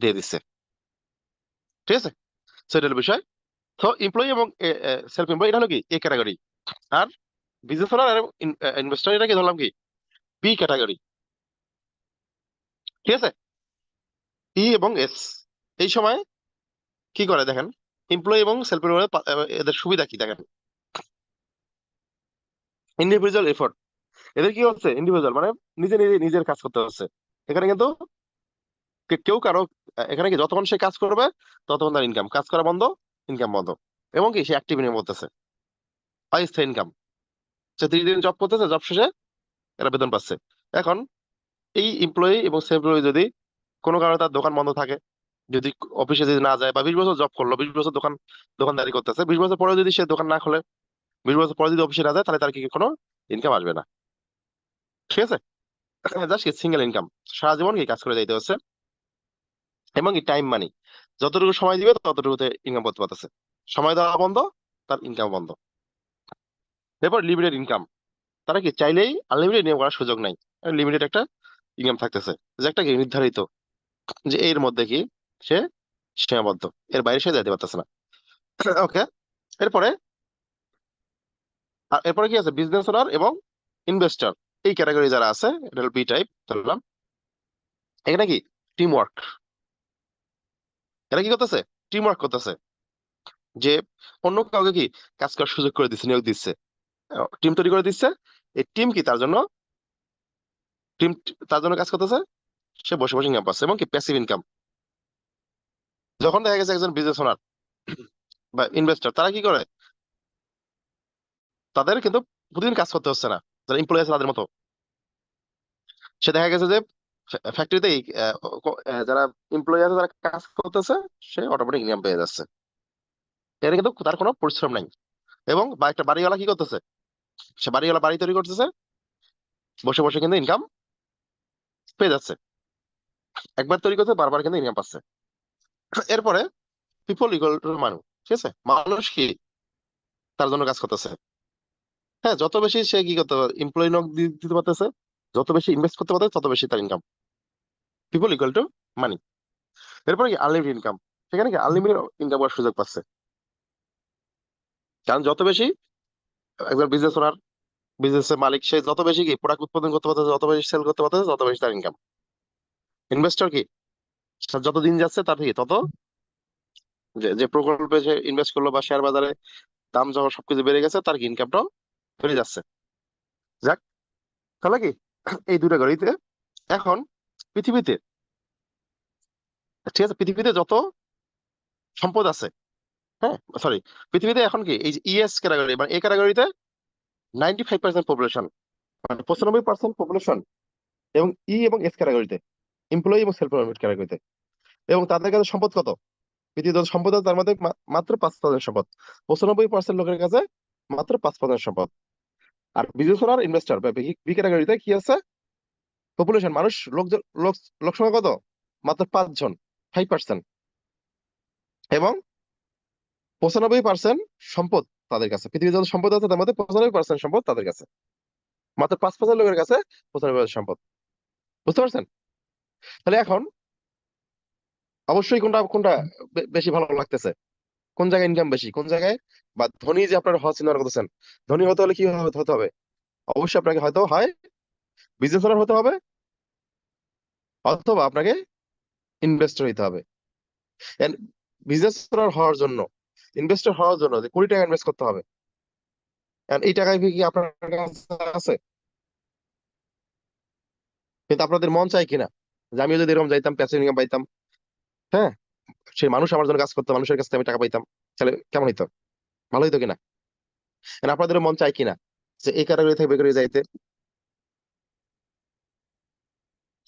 দিয়ে দিচ্ছে। ঠিক আছে, সেটা হলো বিষয়। তো এমপ্লয়ি এবং সেলফ এমপ্লয়ি, এটা হলো কি এ ক্যাটাগরি। আর বিজনেস ওনার আর ইনভেস্টর, এটা কি ধরলাম কি বি ক্যাটাগরি। ঠিক আছে, ই এবং এস। এই সময় কি করে দেখেন, এমপ্লয়ি এবং সেলফ এমপ্লয়ি এদের সুবিধা কি দেখেন। ইন্ডিভিজুয়াল এফোর্ট, এদের কি হচ্ছে ইন্ডিভিজুয়াল মানে নিজে নিজে নিজের কাজ করতে হচ্ছে। এখানে কিন্তু কেউ কারো এখানে কি যতক্ষণ সে কাজ করবে ততক্ষণ তার ইনকাম, কাজ করা বন্ধ, ইনকাম বন্ধ। এবং কি সে অ্যাক্টিভ ইনকাম করতেছে, অস্থায়ী ইনকাম। সে 30 দিন জব করতেছে, জব শেষে এরা বেতন পাচ্ছে। এখন এই এমপ্লয়ি এবং সেলফ এমপ্লয়ি যদি কোনো কারণে তার দোকান বন্ধ থাকে, যদি অফিসে যদি না যায়, বা 20 বছর জব করলো, 20 বছর দোকানদারি করতেছে, 20 বছর পরে যদি সে দোকান না খোলে, 20 বছর পরে যদি অফিসে না যায়, তাহলে তার কি কোনো ইনকাম আসবে না। ঠিক আছে, জাস্ট সিঙ্গেল ইনকাম, সারা জীবন কি কাজ করে যাইতে হচ্ছে। এবং কি টাইম মানি, যতটুকু সময় দিবে ততটুকুতে ইনকাম করতে পারতেছে, সময় দেওয়া বন্ধ, তার ইনকাম বন্ধ। এরপর লিমিটেড ইনকাম, তারা কি চাইলেই আনলিমিটেড ইনকাম করার সুযোগ নাই, লিমিটেড একটা ইনকাম থাকতেছে, যে একটা কি নির্ধারিত, যে এর মধ্যে কি সে সীমাবদ্ধ, এর বাইরে সে যেতে পারতেছে না। ওকে, এরপরে এরপরে কি আছে, বিজনেস ওনার এবং ইনভেস্টর, এই ক্যাটাগরি যারা আছে, এটা হল বি টাইপ ধরলাম। এখানে কি টিম ওয়ার্ক, এরা কি করতেছে, টিম ওয়ার্ক করতেছে, যে অন্য কাউকে কি কাজ করার সুযোগ করে দিচ্ছে, নিয়োগ দিচ্ছে, টিম তৈরি করে দিচ্ছে। এই টিম কি টিম তার জন্য কাজ করতেছে, সে বসে বসে ইনকাম পাচ্ছে। এবং কি প্যাসিভ ইনকাম, যখন দেখা গেছে একজন বিজনেস ওনার বা ইনভেস্টর, তারা কি করে, তাদের কিন্তু প্রতিদিন কাজ করতে হচ্ছে না, যারা এমপ্লয়ি আছে তাদের মতো। সে দেখা গেছে যে ফ্যাক্টরিতে যারা এমপ্লয়ি আছে তারা কাজ করতেছে, সে অটোমেটিক ইনকাম পেয়ে যাচ্ছে, এর কিন্তু তার কোনো পরিশ্রম নাই। এবং বা একটা বাড়িওয়ালা কি করতেছে, সে বাড়িওয়ালা বাড়ি তৈরি করতেছে, বসে বসে কিন্তু ইনকাম পেয়ে যাচ্ছে, একবার তৈরি করতে বারবার কিন্তু ইনকাম পাচ্ছে। এরপরে পিপল ইকুয়াল টু মানুষ, ঠিক আছে, মানুষ কি তার জন্য কাজ করতেছে। হ্যাঁ, যত বেশি সে কি করতে পারে, এমপ্লয়ি নক দিতে পারতেছে, যত বেশি ইনভেস্ট করতে পারতেছে, তত বেশি তার income. People equal to money. এরপরে কি আনলিমিটেড ইনকাম, সেখানে কি আনলিমিটেড ইনকাম করার সুযোগ পাচ্ছে, কারণ যত বেশি একজন বিজনেস ওনার, বিজনেস এর মালিক, সে যত বেশি কি প্রোডাক্ট উৎপাদন করতে পারতেছে, যত বেশি সেল করতে পারতেছে, তত বেশি তার ইনকাম। ইনভেস্টর কি, যত দিন যাচ্ছে তার কি তত, যে যে প্রকল্পে সে ইনভেস্ট করলো বা শেয়ার বাজারে দাম যখন সবকিছু বেড়ে গেছে, তার কি ইনকামটাও বেড়ে যাচ্ছে। যাক, তাহলে কি এই দুটো গাড়িতে এখন পৃথিবীতে, ঠিক আছে, পৃথিবীতে যত সম্পদ আছে, হ্যাঁ সরি, পৃথিবীতে এখন কি এই যে ইএস ক্যাটাগরি, মানে এই ক্যাটাগরিতে 95% পপুলেশন, মানে 95% পপুলেশন, এবং ই এবং এস ক্যাটাগরিতে, এমপ্লয়ি এবং সেলফ এমপ্লয়েড ক্যাটাগরিতে। এবং তাদের কাছে সম্পদ কত, পৃথিবীতে যত সম্পদ আছে তার মধ্যে মাত্র 5% সম্পদ, 95% লোকের কাছে মাত্র 5% সম্পদ। আর বিজনেস ওনার ইনভেস্টর বা বি ক্যাটাগরিতে কি আছে, পপুলেশন, মানুষ, লোক লোক সংখ্যা কত, মাত্র 5 জন, 5%। এবং 95% সম্পদ তাদের কাছে, পৃথিবীতে যত সম্পদ আছে তার মধ্যে 95% সম্পদ তাদের কাছে, মাত্র 5% লোকের কাছে 95% সম্পদ। বুঝতে পারছেন? তাহলে এখন অবশ্যই কোনটা কোনটা বেশি ভালো লাগতেছে, কোন জায়গায় ইনকাম বেশি, কোন জায়গায়, বা ধনী যে আপনার হওয়া চিন্তা করতেছেন, ধনী হতে হলে কি হতে হবে, অবশ্যই আপনাকে হয়তো হয় বিজনেস ওনার হতে হবে, অথবা আপনাকে ইনভেস্টর হতে হবে। বিজনেস ওনার হওয়ার জন্য, ইনভেস্টর হওয়ার জন্য যে কোটি টাকা ইনভেস্ট করতে হবে, and এই টাকায় কি আপনার কাছে আছে? কিন্তু আপনাদের মন চায় কিনা, যে আমিও যদি এরকম যাইতাম, প্যাসিভ ইনকাম পাইতাম, হ্যাঁ, সেই মানুষ আমার জন্য কাজ করতো, মানুষের কাছ থেকে আমি টাকা পাইতাম, তাহলে কেমন হইতো, ভালো হইতো কিনা? And আপনাদের মন চায় কিনা যে এই ক্যাটাগরি থেকে বের করে যাইতে,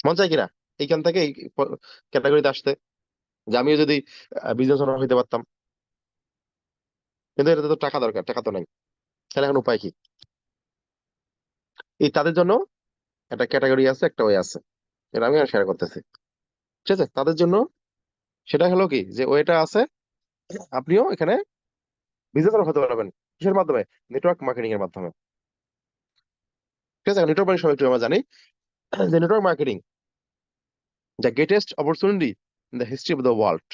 মন চায় কিনা এইখান থেকে এই ক্যাটাগরিতে আসতে, যে আমিও যদি বিজনেস ওনার হইতে পারতাম? কিন্তু এটাতে তো টাকা দরকার, টাকা তো নাই। তাহলে এখন উপায় কি? এই তাদের জন্য একটা ক্যাটাগরি আছে, একটা ওয়ে আছে, এটা আমি শেয়ার করতেছি। ঠিক আছে, তাদের জন্য সেটা হলো কি, যে ওয়েটা আছে, আপনিও এখানে বিজনেস ওনার হতে পারবেন। কিসের মাধ্যমে? নেটওয়ার্ক মার্কেটিং এর মাধ্যমে। ঠিক আছে, নেটওয়ার্ক মার্কেটিং সবাই একটু আমরা জানি, যে network marketing the greatest opportunity in the history of the world.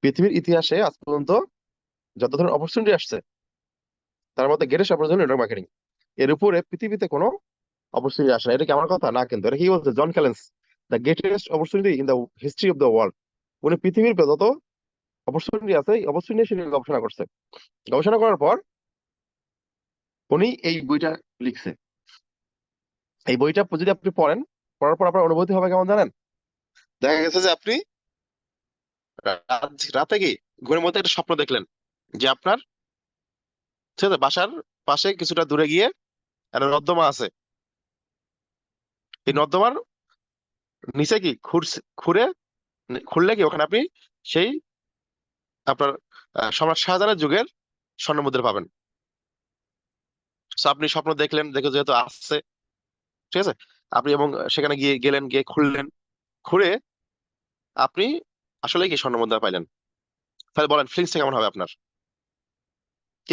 পৃথিবীর ইতিহাসে আজ পর্যন্ত যত ধরনের অপরচুনিটি আসছে, তার মধ্যে গ্রেটেস্ট অপরচুনিটি নেটওয়ার্ক মার্কেটিং। এর উপরে পৃথিবীতে কোনো অপরচুনিটি আসে না। এটা কি আমার কথা না, কিন্তু এটা কি বলছে John Callens, the greatest opportunity in the history of the world. উনি পৃথিবীর যত অপরচুনিটি আছে, এই অপরচুনিটি সে নিয়ে গবেষণা করছে। গবেষণা করার পর উনি এই বইটা লিখছে। এই বইটা যদি আপনি পড়েন, পড়ার পর আপনার অনুভূতি হবে কেমন জানেন? দেখা গেছে যে আপনি রাতে কি ঘুমের মধ্যে একটা স্বপ্ন দেখলেন যে আপনার, ঠিক আছে, বাসার পাশে কিছুটা দূরে গিয়ে একটা নর্দমা আছে। এই নর্দমার নিচে কি খুঁড়ে খুললে কি ওখানে আপনি সেই আপনার সম্রাট শাহজাহানের যুগের স্বর্ণ মুদ্রা পাবেন। So আপনি স্বপ্ন দেখলেন, দেখে যেহেতু আসছে, ঠিক আছে, আপনি এবং সেখানে গেলেন, গিয়ে খুললেন, খুঁড়ে আপনি আসলে কি স্বর্ণ মুদ্রা পাইলেন। তাহলে বলেন ফিলিংসটা কেমন হবে আপনার?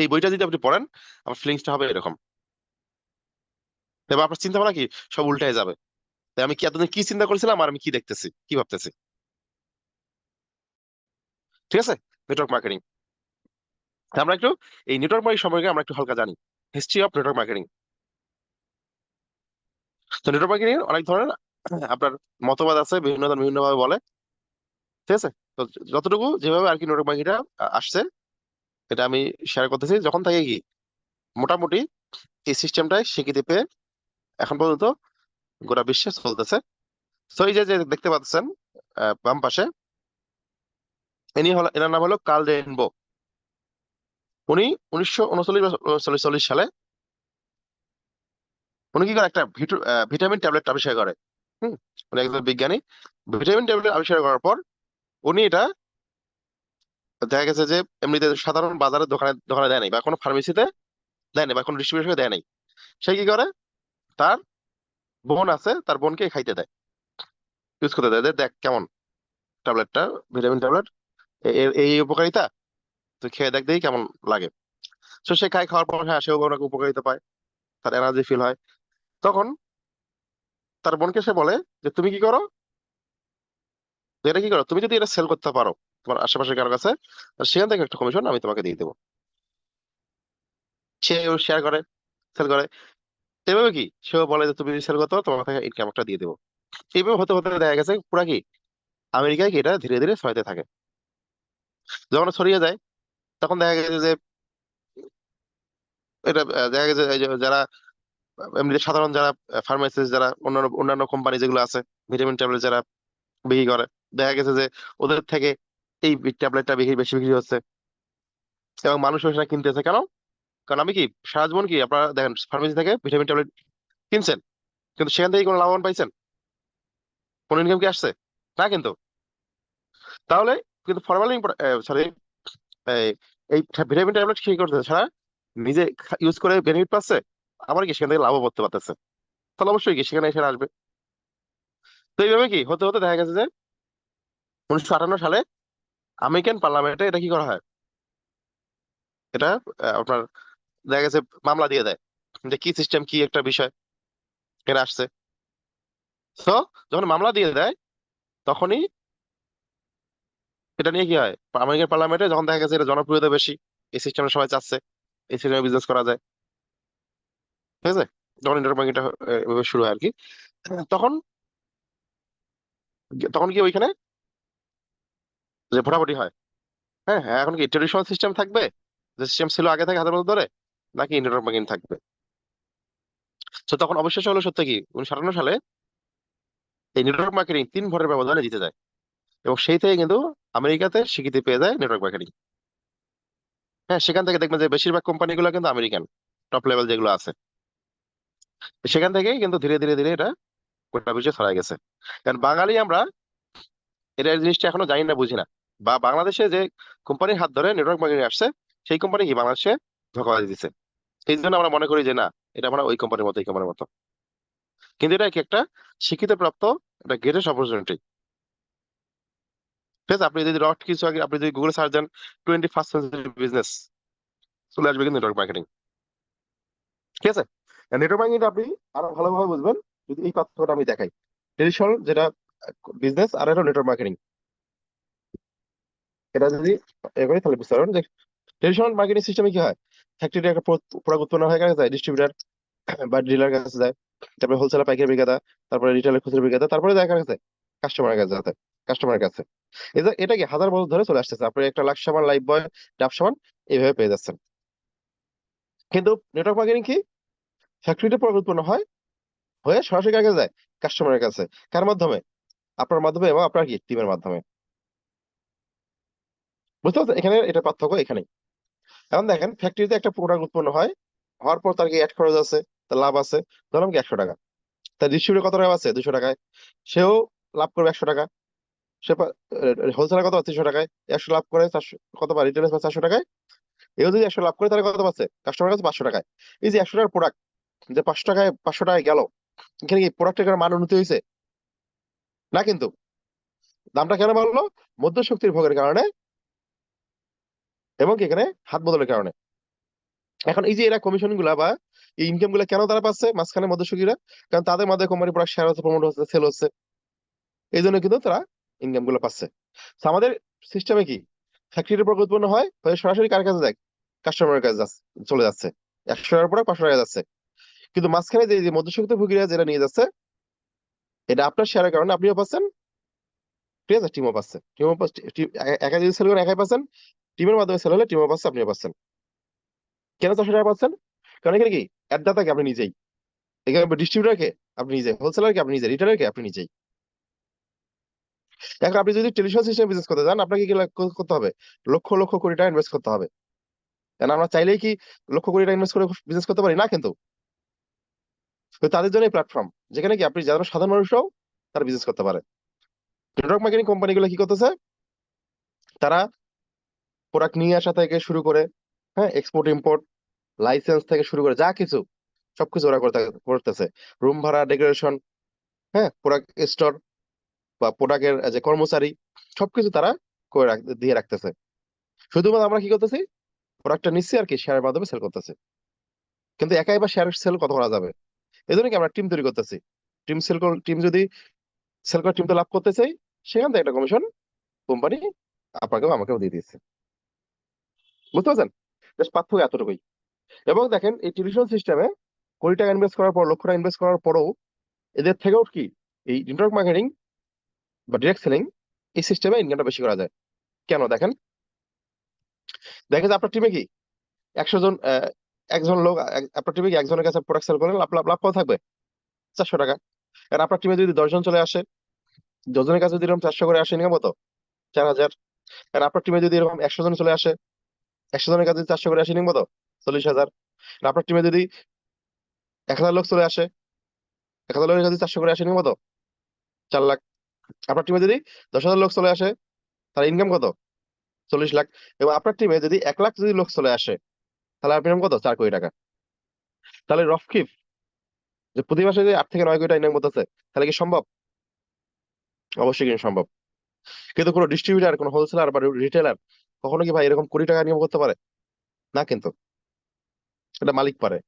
এই বইটা যদি আপনি পড়েন, আপনার ফিলিংসটা হবে এরকম। এবার আপনার চিন্তা ভাবনা কি সব উল্টে যাবে। তাই আমি কি এতদিন কি চিন্তা করেছিলাম আর আমি কি দেখতেছি, কি ভাবতেছি। ঠিক আছে, নেটওয়ার্ক মার্কেটিং। আমরা একটু এই নেটওয়ার্ক মার্কেটিং সম্পর্কে আমরা একটু হালকা জানি, হিস্ট্রি অফ নেটওয়ার্ক মার্কেটিং। তো নেটওয়ার্ক মার্কেটিং অনেক ধরনের আপনার মতবাদ আছে, বিভিন্ন ভাবে বলে। ঠিক আছে, তো যতটুকু যেভাবে আর কি নেটওয়ার্ক মার্কেটিংটা আসছে, এটা আমি শেয়ার করতেছি যখন থেকে কি মোটামুটি এই সিস্টেমটাই স্বীকৃতি পেয়ে এখন পর্যন্ত গোটা বিশ্বে চলতেছে। তো এই যে যে দেখতে পাচ্ছেন বাম পাশে, এনার নাম হলো কার্ল রেইনবো। উনি 1939 সালে উনি কি করে একটা ভিটামিন ট্যাবলেট আবিষ্কার করে। হম, উনি একজন বিজ্ঞানী। ভিটামিন ট্যাবলেট আবিষ্কার করার পর উনি এটা দেখা গেছে যে এমনিতে সাধারণ বাজারে দোকানে দোকানে দেয় নাই, বা কোনো ফার্মেসিতে দেয় নাই, বা কোনো ডিস্ট্রিবিউশনে দেয় নাই। সে কি করে, তার বোন আছে, তার বোনকে খাইতে দেয়, ইউজ করতে দেয়, দেখ কেমন ট্যাবলেটটা, ভিটামিন ট্যাবলেট, এই উপকারিতা, তুই খেয়ে দেখ দেখি কেমন লাগে। তো সে খাই, খাওয়ার পর হ্যাঁ সেও অনেক উপকারিতা পায়, তার এনার্জি ফিল হয়। তখন তার বোনকে সে বলে যে তুমি কি করো, তো এটা কি করো, তুমি যদি এটা সেল করতে পারো তোমার আশেপাশে কারো কাছে, তাহলে সেখান থেকে একটা কমিশন আমি তোমাকে দিয়ে দেবো। সে শেয়ার করে, সেল করে। এভাবে কি সেও বলে যে তুমি যদি সেল করতে পারো তোমার থেকে ইনকাম একটা দিয়ে দেবো। এইভাবে হতে হতে দেখা গেছে পুরা কি আমেরিকায় কি এটা ধীরে ধীরে ছড়াতে থাকে। যখন ছড়িয়ে যায় তখন দেখা গেছে যে এটা দেখা গেছে এই যে যারা এমনি সাধারণ যারা ফার্মাসিস্ট, যারা অন্যান্য অন্যান্য কোম্পানি যেগুলো আছে ভিটামিন ট্যাবলেট যারা বিক্রি করে, দেখা গেছে যে ওদের থেকে এই ট্যাবলেটটা বেশি বিক্রি হচ্ছে, এবং মানুষ সেটা কিনতেছে কেন? কারণ আমি কি সারা জীবন কি আপনারা দেখেন ফার্মেসি থেকে ভিটামিন ট্যাবলেট কিনছেন, কিন্তু সেখান থেকে কোনো লাভবান পাইছেন, কোনো ইনকাম কি আসছে? না কিন্তু। তাহলে কিন্তু ফরমালিন, সরি, এই এই ভিটামিন ট্যাবলেট কি করতেছে সারা নিজে ইউজ করে বেনিফিট পাচ্ছে, আবার কি সেখান থেকে লাভও করতে পারতেছে, তাহলে অবশ্যই কি সেখানে এসে আসবে। তো এইভাবে কি হতে হতে দেখা গেছে যে 1958 সালে আমেরিকান পার্লামেন্টে এটা কি করা হয়, এটা আপনার দেখা গেছে মামলা দিয়ে দেয় যে কি সিস্টেম, কি একটা বিষয় এখানে আসছে। তো যখন মামলা দিয়ে দেয় তখনই এটা নিয়ে কি হয়, আমেরিকান পার্লামেন্টে যখন দেখা গেছে এটা জনপ্রিয়তা বেশি, এই সিস্টেমে সবাই চাচ্ছে এই সিস্টেমে বিজনেস করা যায়, ঠিক আছে, যখন ইন্টারনেট মার্কেটটা শুরু হয় আর কি, তখন তখন কি ওইখানে যে ভোটাভুটি হয়, হ্যাঁ হ্যাঁ, এখন কি ট্রেডিশনাল সিস্টেম থাকবে, যে সিস্টেম ছিল আগে থেকে হাজার বছর ধরে, নাকি ইন্টারনেট মার্কেটিং থাকবে। তো তখন অবশেষে হলো সত্য কি 1958 সালে এই নেটওয়ার্ক মার্কেটিং 3 ভোটের ব্যবধানে জিতে যায়, এবং সেই থেকে কিন্তু আমেরিকাতে স্বীকৃতি পেয়ে যায় নেটওয়ার্ক মার্কেটিং। হ্যাঁ, সেখান থেকে দেখবেন যে বেশিরভাগ কোম্পানিগুলো কিন্তু আমেরিকান, টপ লেভেল যেগুলো আছে, সেখান থেকেই কিন্তু ধীরে ধীরে ধীরে এটা গোটা বিশ্বে ছড়াই গেছে। কারণ বাঙালি আমরা এটা এই জিনিসটা এখনো জানি না, বুঝি না, বা বাংলাদেশে যে কোম্পানির হাত ধরে নেটওয়ার্ক মার্কেটিং আসছে, সেই কোম্পানি কি বাংলাদেশে ধোঁকাবাজি দিচ্ছে। এই জন্য আমরা মনে করি যে না, এটা আমরা ওই কোম্পানির মতো, এই কোম্পানির মতো। কিন্তু এটা কি একটা শিক্ষিত প্রাপ্ত একটা গ্রেটেস্ট অপরচুনিটি। ঠিক আছে, আপনি যদি রট কিছু আগে আপনি যদি গুগলে সার্চ দেন 21st সেঞ্চুরি বিজনেস, চলে আসবে কিন্তু নেটওয়ার্ক মার্কেটিং। ঠিক আছে, নেটওয়ার্ক মার্কেটিং আপনি আরো ভালোভাবে বুঝবেন যদি এই পার্থক্যটা আমি দেখাই। ট্রেডিশনাল যেটা বিজনেস, আর এটা নেটওয়ার্ক মার্কেটিং, এটা যদি এ করি তাহলে বুঝতে পারবেন যে ট্রেডিশনাল মার্কেটিং সিস্টেমে কি হয়, ফ্যাক্টরি একটা প্রোডাক্ট উৎপন্ন হয়ে গেছে ডিস্ট্রিবিউটার বা ডিলার কাছে যায়, তারপরে হোলসেলার পাইকারি বিক্রেতা, তারপরে রিটেলের খুচরা বিক্রেতা, তারপরে দেখা গেছে কাস্টমারের কাছে যাতে কাস্টমারের কাছে। এটা কি হাজার বছর ধরে চলে আসতেছে, আপনি একটা লাক্স সাবান, লাইফ বয়, ডাব সাবান এইভাবে পেয়ে যাচ্ছেন। কিন্তু নেটওয়ার্ক মার্কেটিং কি, ফ্যাক্টরিতে প্রোডাক্ট উৎপন্ন হয়, হয়ে সরাসরি কার কাছে যায়, কাস্টমারের কাছে। কার মাধ্যমে? আপনার মাধ্যমে এবং আপনার কি টিমের মাধ্যমে। বুঝতে পারছেন এখানে এটা পার্থক্য এখানেই। এখন দেখেন ফ্যাক্টরিতে একটা প্রোডাক্ট উৎপন্ন হয়, হওয়ার পর তার কি অ্যাড খরচ আছে, তার লাভ আছে, ধরলাম কি 100 টাকা। তার ডিস্ট্রিবিউটর কত টাকা আছে, 200 টাকায়, সেও লাভ করবে 100 টাকা। সে হোলসেলার কত 300 টাকায়, 100 লাভ করে 400, কত বা রিটেলার 400 টাকায়। এও যদি 100 লাভ করে তাহলে কত পাচ্ছে, কাস্টমার কাছে 500 টাকায়। এই যে 100 টাকার প্রোডাক্ট যে 500 টাকায় 500 টাকায় গেল, এখানে কি প্রোডাক্টের মান উন্নতি হয়েছে? না কিন্তু। দামটা কেন বাড়লো? মধ্যশক্তির ভোগের কারণে এবং কি এখানে হাত বদলের কারণে। এখন এই যে এরা কমিশন গুলা বা এই ইনকাম গুলা কেন তারা পাচ্ছে মাঝখানে মধ্যস্থিরা? কারণ তাদের মাধ্যমে কোম্পানি প্রোডাক্ট শেয়ার হচ্ছে, প্রমোট হচ্ছে, সেল হচ্ছে, এই জন্য কিন্তু তারা ইনকাম গুলো পাচ্ছে। তো আমাদের সিস্টেমে কি ফ্যাক্টরির প্রোডাক্ট উৎপন্ন হয় হয়ে সরাসরি কার কাছে যায়, কাস্টমারের কাছে চলে যাচ্ছে, 100 টাকার প্রোডাক্ট 500 টাকা যাচ্ছে। কিন্তু মাঝখানে যে যে মধ্যস্থিত ভোগীরা যেটা নিয়ে যাচ্ছে, এটা আপনার শেয়ারের কারণে আপনিও পাচ্ছেন, ঠিক আছে, টিমও পাচ্ছে। টিমও একা যদি সেল করেন একাই পাচ্ছেন, টিমের মাধ্যমে সেল হলে টিমও পাচ্ছে, আপনিও পাচ্ছেন। কেন 400 টাকা পাচ্ছেন? কারণ এখানে কি অ্যাডদাতাকে আপনি নিজেই, এখানে ডিস্ট্রিবিউটরকে আপনি নিজে, হোলসেলারকে আপনি নিজে, রিটেলারকে আপনি নিজেই। এখন আপনি যদি টেলিভিশন সিস্টেম বিজনেস করতে চান, আপনাকে কি করতে হবে? লক্ষ লক্ষ কোটি টাকা ইনভেস্ট করতে হবে। কারণ আমরা চাইলেই কি লক্ষ কোটি টাকা ইনভেস্ট করে বিজনেস করতে পারি? না কিন্তু। তো তাদের জন্য প্ল্যাটফর্ম যেখানে কি আপনি যারা সাধারণ মানুষরাও তারা বিজনেস করতে পারে। নেটওয়ার্ক মার্কেটিং কোম্পানিগুলো কি করতেছে, তারা প্রোডাক্ট নিয়ে আসা থেকে শুরু করে, হ্যাঁ, এক্সপোর্ট ইম্পোর্ট, লাইসেন্স থেকে শুরু করে যা কিছু সবকিছু ওরা করতেছে। রুম ভাড়া, ডেকোরেশন, হ্যাঁ, প্রোডাক্ট স্টোর বা প্রোডাক্টের যে কর্মচারী, সবকিছু তারা দিয়ে রাখতেছে। শুধুমাত্র আমরা কি করতেছি, প্রোডাক্টটা নিচ্ছি আর কি শেয়ারের মাধ্যমে সেল করতেছি। কিন্তু একাই বা শেয়ার সেল কত করা যাবে? এই জন্য কি আমরা টিম তৈরি করতেছি। টিম যদি সেল করে টিম তো লাভ করতে চাই, সেখান থেকে একটা কমিশন কোম্পানি আপনাকেও আমাকেও দিয়ে দিচ্ছে। বুঝতে পারছেন? জাস্ট পার্থক্য এতটুকুই। এবং দেখেন এই ট্রেডিশনাল সিস্টেমে কোটি টাকা ইনভেস্ট করার পর, লক্ষ টাকা ইনভেস্ট করার পরেও এদের থেকেও কি এই নেটওয়ার্ক মার্কেটিং বা ডিরেক্ট সেলিং এই সিস্টেমে ইনকামটা বেশি করা যায়। কেন দেখেন, দেখেন যে আপনার টিমে কি 100 জন, একজন লোক আপনার টিমে কি একজনের কাছে প্রোডাক্ট সেল করেন, লাভ লাভ লাভ কত থাকবে? 400 টাকা। আর আপনার টিমে যদি 10 জন চলে আসে, 10 জনের কাছে যদি এরকম 400 করে আসে, ইনকাম কত? 4,000। আর আপনার টিমে যদি এরকম 100 জন চলে আসে, 100 জনের কাছে যদি 400 করে আসে, ইনকাম কত? 40,000। আর আপনার টিমে যদি 1,000 লোক চলে আসে, 1,000 লোকের কাছে 400 করে আসে, ইনকাম কত? 4 লাখ। আপনার টিমে যদি 10,000 লোক চলে আসে, তাহলে ইনকাম কত? 40 লাখ। এবং আপনার টিমে যদি 1 লাখ যদি লোক চলে আসে, তাহলে আপনার ইনকাম কত? 4 কোটি টাকা। তাহলে রফকিফ যে প্রতি মাসে যে 8 থেকে 9 কোটি টাকা ইনকাম করতেছে, তাহলে কি সম্ভব? অবশ্যই কিন্তু সম্ভব। কিন্তু কোনো ডিস্ট্রিবিউটার, কোনো হোলসেলার বা রিটেলার কখনো কি ভাই এরকম কোটি টাকা ইনকাম করতে পারে? না কিন্তু। এটা মালিক পারে।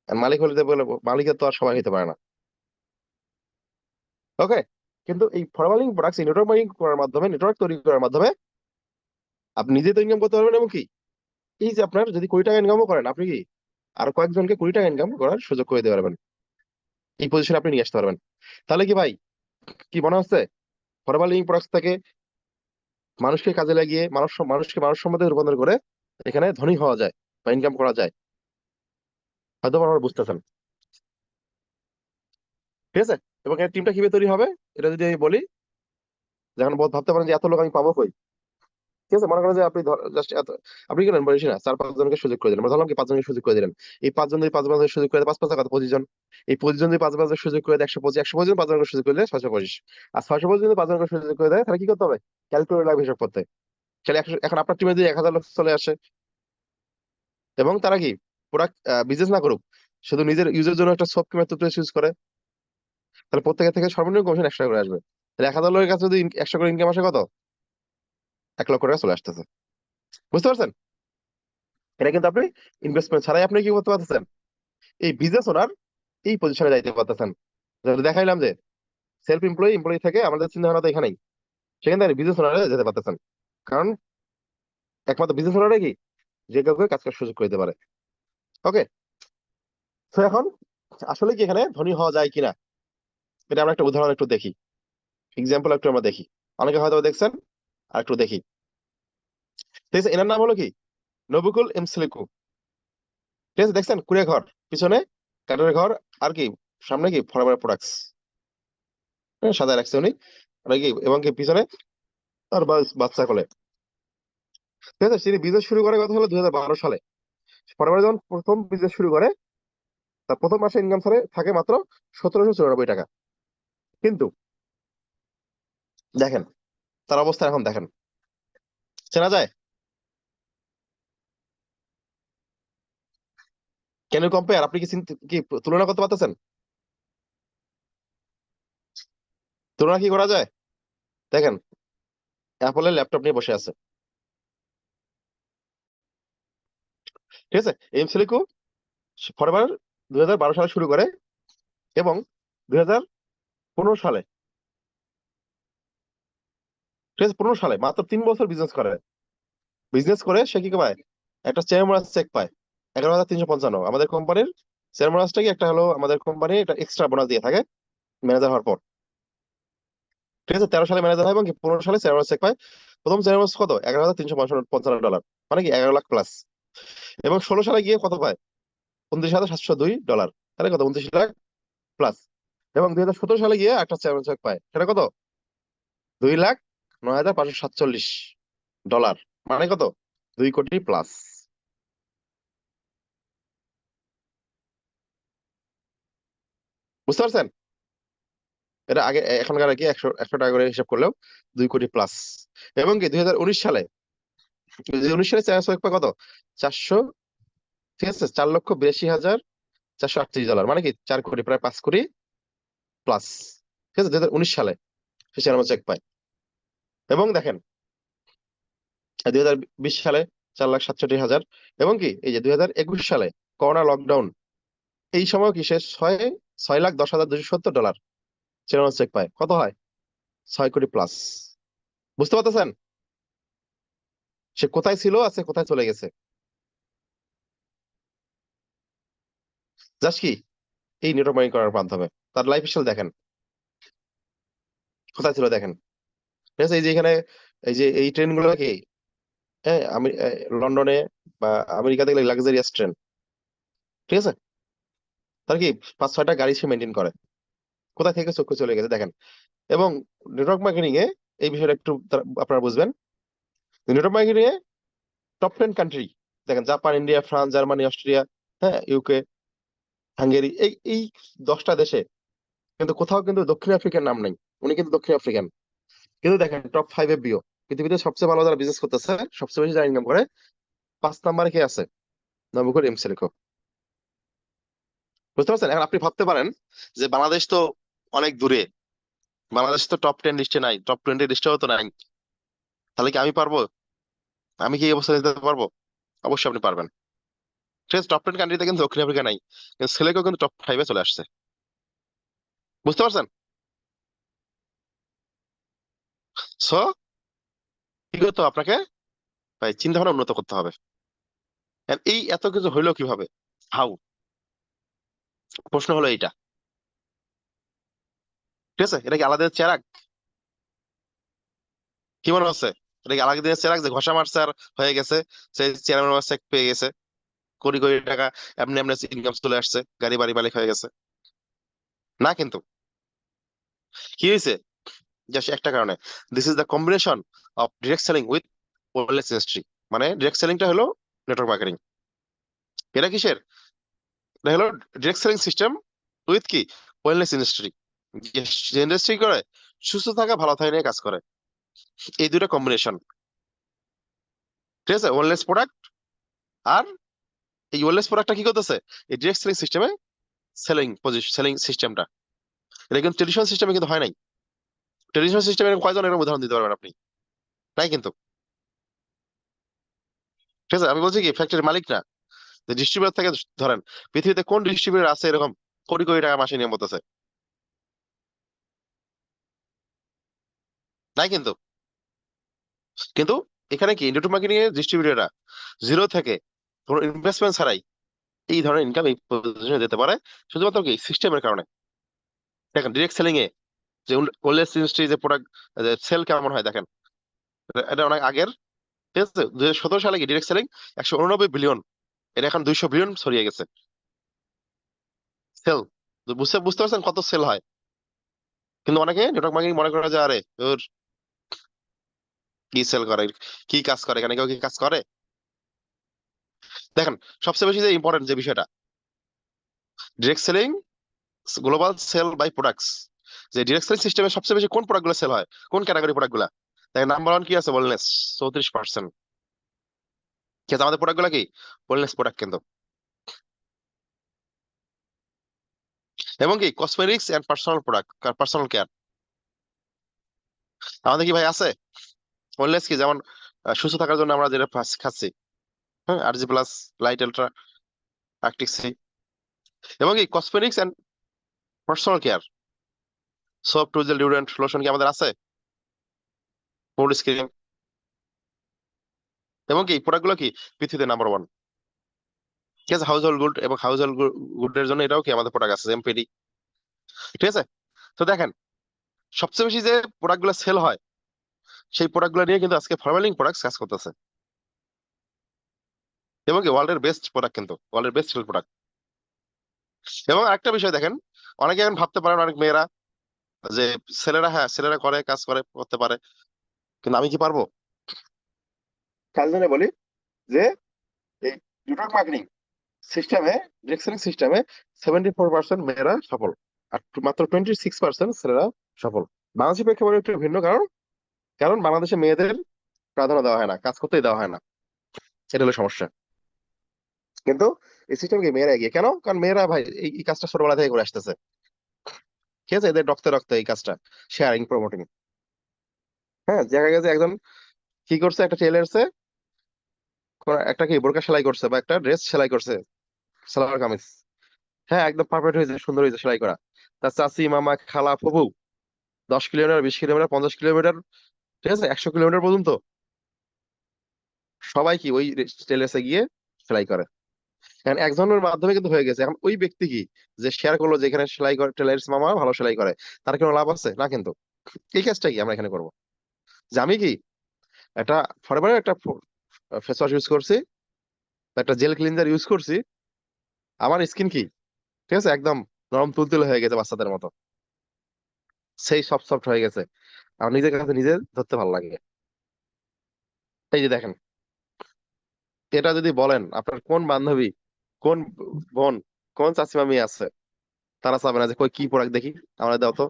আর মালিক হলে তো মালিকের তো আর সবাই হতে পারে না। ওকে। কিন্তু এই ফরমালিং প্রোডাক্টস নেটওয়ার্ক মার্কেটিং করার মাধ্যমে, নেটওয়ার্ক তৈরি করার মাধ্যমে আপনি নিজে তো ইনকাম করতে পারবেন, এবং কি এই যে আপনার যদি কোটি টাকা ইনকামও করেন, আপনি কি আরো কয়েকজনকে কোটি টাকা ইনকাম করার সুযোগ করে দিতে পারবেন। এই পজিশনে আপনি নিয়ে আসতে পারবেন। তাহলে কি ভাই, কি মনে হচ্ছে ফরমালিং প্রোডাক্টস থেকে মানুষকে কাজে লাগিয়ে মানুষকে মানুষ সম্পদে রূপান্তর করে এখানে ধনী হওয়া যায় বা ইনকাম করা যায়? হয়তো আপনারা বুঝতেছেন। ঠিক আছে। এবং এর টিমটা কিভাবে তৈরি হবে এটা যদি আমি বলি, যখন ভাবতে পারেন যে এত লোক আমি পাবো কই। ঠিক আছে, মনে করেন যে আপনি জাস্ট এত, আপনি কি করেন বলিস না, 4-5 জনকে সুযোগ করে দিলেন, আমরা ধরলাম কি 5 জনকে সুযোগ করে দিলেন। এই 5 জন যদি 5 জনের সুযোগ করে দেয়, 5 5 কত, 25 জন। এই 25 জন যদি 5 5 সুযোগ করে দেয়, 125, 125 জন 5 জনকে সুযোগ করে দিলে 625। আর 625 যদি 5 জনকে সুযোগ করে দেয়, তাহলে কি করতে হবে? ক্যালকুলেটর লাগবে হিসাব করতে। তাহলে এখন আপনার টিমে যদি 1,000 লোক চলে আসে, এবং তারা কি প্রোডাক্ট বিজনেস না করুক, শুধু নিজের ইউজের জন্য একটা সফট মেথড ইউজ করে, তাহলে প্রত্যেকের থেকে সর্বনিম্ন কমিশন 100 টাকা করে আসবে। তাহলে 1,000 লোকের কাছে যদি 100 করে ইনকাম আসে, কত? 1 লক্ষ টাকা চলে আসতেছে। বুঝতে পারছেন? এটা কিন্তু আপনি ইনভেস্টমেন্ট ছাড়াই আপনি কি করতে পারতেছেন, এই বিজনেস ওনার এই পজিশনে যাইতে পারতেছেন। যেটা দেখাইলাম যে সেলফ এমপ্লয়ি থেকে আমাদের চিন্তা ভাবনা তো এখানেই, সেখান থেকে বিজনেস ওনারে যেতে পারতেছেন। কারণ একমাত্র বিজনেস ওনারে কি যে কাউকে কাজ করার সুযোগ করে দিতে পারে। ওকে। তো এখন আসলে কি এখানে ধনী হওয়া যায় কিনা, এটা আমরা একটা উদাহরণ একটু দেখি, এক্সাম্পল একটু আমরা দেখি। অনেকে হয়তো দেখছেন, আর একটু দেখি। ঠিক আছে, এনার নাম হলো কি নবুকুল এমসলিকু। ঠিক আছে, দেখছেন কুড়ে ঘর, পিছনে কাঠের ঘর, আর কি সামনে কি ফরমাল প্রোডাক্টস। হ্যাঁ, সাদা রাখছে উনি, আর কি এবং কি পিছনে তার বাচ্চা কোলে। ঠিক আছে, তিনি বিজনেস শুরু করে কত হলো 2012 সালে। পরিবার যখন প্রথম বিজনেস শুরু করে, তার প্রথম মাসে ইনকাম থাকে মাত্র 1794 টাকা। কিন্তু দেখেন তার অবস্থা এখন দেখেন, চেনা যায়? Can you compare? আপনি কি কি তুলনা করতে পারতেছেন? তুলনা কি করা যায়? দেখেন, অ্যাপলের ল্যাপটপ নিয়ে বসে আছে, ঠিক আছে। এমসিলিকো ফরএভার 2012 সালে শুরু করে এবং 2015 সালে, ঠিক আছে, 15 সালে মাত্র 3 বছর বিজনেস করে সে কি পায়? একটা চেয়ারম্যান চেক পায় 11,355। আমাদের কোম্পানির চেয়ারম্যানটা কি একটা হলো, আমাদের কোম্পানি এটা এক্সট্রা বোনাস দিয়ে থাকে ম্যানেজার হওয়ার পর। ঠিক আছে, 13 সালে ম্যানেজার হয় এবং 15 সালে চেয়ারম্যান চেক পায়। প্রথম চেয়ারম্যান কত? $11,355, মানে কি 11 লাখ প্লাস। এবং 16 সালে গিয়ে কত পায়? $29,702, তাহলে কত? 29 লাখ প্লাস। এবং 2017 সালে গিয়ে একটা চেয়ারম্যান চেক পায়, সেটা কত? $2,09,547, মানে কত? 2 কোটি প্লাস। বুঝতে পারছেন? এটা আগে, এখনকার কি 100 100 টাকা করে হিসাব করলেও 2 কোটি প্লাস। এবং কি 2019 সালে, 2019 সালে চেয়ারম্যান চেক পায় কত? 400, ঠিক আছে, 4,82,438 ডলার, মানে কি 4 কোটি, প্রায় 5 কোটি প্লাস। ঠিক আছে, 2019 সালে সে চেয়ারম্যান চেক পায়। এবং দেখেন 2020 সালে 4,67,000। এবং কি এই যে 2021 সালে করোনা লকডাউন, এই সময় কি সে 6,10,270 ডলার চেয়ারম্যান চেক পায়, কত হয়? 6 কোটি প্লাস। বুঝতে পারতেছেন সে কোথায় ছিল, আছে কোথায় চলে গেছে? জাস্ট কি এই নেটওয়ার্ক মার্কেটিং করার মাধ্যমে তার লাইফ স্টাইল দেখেন কোথায় ছিল, দেখেন। ঠিক আছে, এই যে এখানে, এই যে এই ট্রেন গুলো কি, হ্যাঁ, আমি লন্ডনে বা আমেরিকাতে গেলে লাক্সারিয়াস ট্রেন, ঠিক আছে, তার কি 5-6টা গাড়ি সে মেনটেন করে, কোথায় থেকে চক্ষু চলে গেছে দেখেন। এবং নেটওয়ার্ক মার্কেটিং এ এই বিষয়টা একটু আপনারা বুঝবেন। নেটওয়ার্ক মার্কেটিং এ টপ 10 কান্ট্রি দেখেন: Japan, India, France, Germany, Austria, হ্যাঁ, ইউকে, হাঙ্গেরি, এই 10টা দেশে কিন্তু কোথাও কিন্তু দক্ষিণ আফ্রিকার নাম নাই। উনি কিন্তু দক্ষিণ আফ্রিকান। কিন্তু দেখেন টপ 5 FBO, পৃথিবীতে সবচেয়ে ভালো যারা বিজনেস করতেছে, সবচেয়ে বেশি যারা ইনকাম করে, 5 নম্বরে কে আছে? নবুকর এমসেলেকো। বুঝতে পারছেন? এখন আপনি ভাবতে পারেন যে বাংলাদেশ তো অনেক দূরে, বাংলাদেশ তো টপ 10 লিস্টে নাই, টপ 20 লিস্টেও তো নাই, তাহলে কি আমি পারবো? আমি কি এই অবস্থা নিতে পারবো? অবশ্যই আপনি পারবেন। ঠিক আছে, টপ 10 কান্ট্রিতে কিন্তু দক্ষিণ আফ্রিকা নাই, কিন্তু সেলেকো কিন্তু টপ 5-এ চলে আসছে। বুঝতে পারছেন? সো কি করতে হবে আপনাকে? ভাই চিন্তা ভাবনা উন্নত করতে হবে। And এই এত কিছু হইলো কিভাবে? হাউ? প্রশ্ন হলো এইটা। ঠিক আছে, এটা কি আলাদা চেরাক? কি মনে হচ্ছে? এটা কি আলাদা দিনের চেরাক যে ঘষা মারছে আর হয়ে গেছে, সে চেয়ারম্যান চেক পেয়ে গেছে, কোটি কোটি টাকা এমনি এমনি ইনকাম চলে আসছে, গাড়ি বাড়ি মালিক হয়ে গেছে? না কিন্তু। কি হয়েছে? জাস্ট একটা কারণে, this is the combination of direct selling with wireless industry. মানে ডিরেক্ট সেলিংটা হলো নেটওয়ার্ক মার্কেটিং। এটা কিসের? এটা হলো ডিরেক্ট সেলিং সিস্টেম উইথ কি? Wellness industry. যে ইন্ডাস্ট্রি করে সুস্থ থাকা, ভালো থাকা নিয়ে কাজ করে, এই দুটো কম্বিনেশন। ঠিক আছে, ওয়েলনেস প্রোডাক্ট। আর এই ওয়েলনেস প্রোডাক্টটা কি করতেছে? এই ডিরেক্ট সেলিং সিস্টেমে, সেলিং সিস্টেমটা, এটা কিন্তু ট্রেডিশনাল সিস্টেমে কিন্তু হয় নাই। ট্রেডিশনাল সিস্টেমে কয়জন এরকম উদাহরণ দিতে পারবেন আপনি? নাই কিন্তু। ঠিক আছে, আমি বলছি কি ফ্যাক্টরির মালিক না, যে ডিস্ট্রিবিউটর থেকে ধরেন, পৃথিবীতে কোন ডিস্ট্রিবিউটর আছে এরকম কোটি কোটি টাকা মাসে নিয়ম করতেছে? নাই কিন্তু। কিন্তু এখানে কি নেটওয়ার্ক মার্কেটিং এর ডিস্ট্রিবিউটররা জিরো থেকে, কোনো ইনভেস্টমেন্ট ছাড়াই এই ধরনের ইনকাম এই পজিশনে যেতে পারে, শুধুমাত্র কি সিস্টেমের কারণে। দেখেন ডিরেক্ট সেলিং এ যে ওয়েলনেস ইন্ডাস্ট্রি যে প্রোডাক্ট সেল কেমন হয় দেখেন, এটা অনেক আগের। ঠিক আছে, 2017 সালে কি ডিরেক্ট সেলিং 189 বিলিয়ন, এটা এখন 200 বিলিয়ন ছড়িয়ে গেছে সেল। বুঝতে বুঝতে পারছেন কত সেল হয়? কিন্তু অনেকে নেটওয়ার্ক মার্কেটিং মনে করে যে আরে ওর কি সেল করে, কি কাজ করে, এখানে কেউ কি কাজ করে? দেখেন, সবচেয়ে বেশি যে ইম্পর্টেন্ট যে বিষয়টা, direct selling, global sale by products, যে ডিরেক্ট সেলিং সিস্টেমে সবচেয়ে বেশি কোন প্রোডাক্ট গুলো সেল হয়, কোন ক্যাটাগরি প্রোডাক্ট গুলা? দেখেন, নাম্বার ওয়ান কি আছে? ওয়েলনেস, 34%। ঠিক আছে, আমাদের প্রোডাক্ট গুলা কি ওয়েলনেস প্রোডাক্ট কিন্তু। এবং কি cosmetics and personal product, personal care, আমাদের কি ভাই আছে? ওয়েলনেস কি, যেমন সুস্থ থাকার জন্য আমরা যেটা খাচ্ছি, হ্যাঁ, ARGI plus, lite ultra, Arctic Sea. এবং কি cosmetics and personal care, soap, tooth gel, deodorant, lotion কি আমাদের আছে? Body cream. এবং কি প্রোডাক্ট গুলো কি পৃথিবীতে নাম্বার ওয়ান। ঠিক আছে, হাউস হোল্ড গুড এবং হাউস হোল্ড গুডের জন্য এটাও কি আমাদের প্রোডাক্ট আছে, এমপিডি। ঠিক আছে, তো দেখেন, সবচেয়ে বেশি যে প্রোডাক্ট গুলো সেল হয়, সেই প্রোডাক্ট গুলো নিয়ে কিন্তু আজকে ফরমালিং প্রোডাক্ট কাজ করতেছে। এবং কি ওয়ার্ল্ডের বেস্ট প্রোডাক্ট, কিন্তু ওয়ার্ল্ডের বেস্ট সেল প্রোডাক্ট। এবং আরেকটা বিষয় দেখেন, অনেকে এখন ভাবতে পারেন, অনেক মেয়েরা, যে ছেলেরা, হ্যাঁ ছেলেরা করে, কাজ করে, করতে পারে, কিন্তু আমি কি পারবো? কাজ জন্য বলি যে এই নেটওয়ার্ক মার্কেটিং সিস্টেমে, ডিরেক্ট সেলিং সিস্টেমে 74% মেয়েরা সফল, আর মাত্র 26% ছেলেরা সফল। বাংলাদেশের প্রেক্ষাপটে একটু ভিন্ন, কারণ কারণ বাংলাদেশে মেয়েদের প্রাধান্য দেওয়া হয় না, কাজ করতেই দেওয়া হয় না, এটা হলো সমস্যা। কিন্তু এই সিস্টেমকে মেয়েরা এগিয়ে কেন? কারণ মেয়েরা ভাই এই কাজটা ছোটবেলা থেকে করে আসতেছে। ঠিক আছে, এদের রক্তে রক্তে এই কাজটা, শেয়ারিং, প্রমোটিং। হ্যাঁ, দেখা গেছে একজন কি করছে, একটা টেলার্সে একটা কি বোরকা সেলাই করছে বা একটা ড্রেস সেলাই করছে, সালোয়ার কামিজ, হ্যাঁ একদম পারফেক্ট হয়েছে, সুন্দর হয়েছে সেলাই করা। তার চাচি, মামা, খালা, ফুফু 10 কিলোমিটার, 20 কিলোমিটার, 50 কিলোমিটার, ঠিক আছে, 100 কিলোমিটার পর্যন্ত সবাই কি ওই টেলার্সে গিয়ে সেলাই করে। এখন একজনের মাধ্যমে কিন্তু হয়ে গেছে। এখন ওই ব্যক্তি কি, যে শেয়ার করলো যেখানে সেলাই করে টেলার্স মামা ভালো সেলাই করে, তার কোনো লাভ আছে না কিন্তু। এই কাজটা কি আমরা এখানে করবো, যে আমি কি একটা ফরএভার একটা ফেস ওয়াশ ইউজ করছি, বা একটা জেল ক্লিনজার ইউজ করছি, আমার স্কিন কি, ঠিক আছে, একদম নরম তুলতুলে হয়ে গেছে, বাচ্চাদের মতো, সেই সফট সফট হয়ে গেছে, আমার নিজের কাছে নিজে ধরতে ভালো লাগে। এই যে দেখেন, এটা যদি বলেন আপনার কোন বান্ধবী, কোন বোন, কোন চাচি মামি আছে, তারা চাবে না যে কই কি প্রোডাক্ট দেখি, আমরা দাও তো।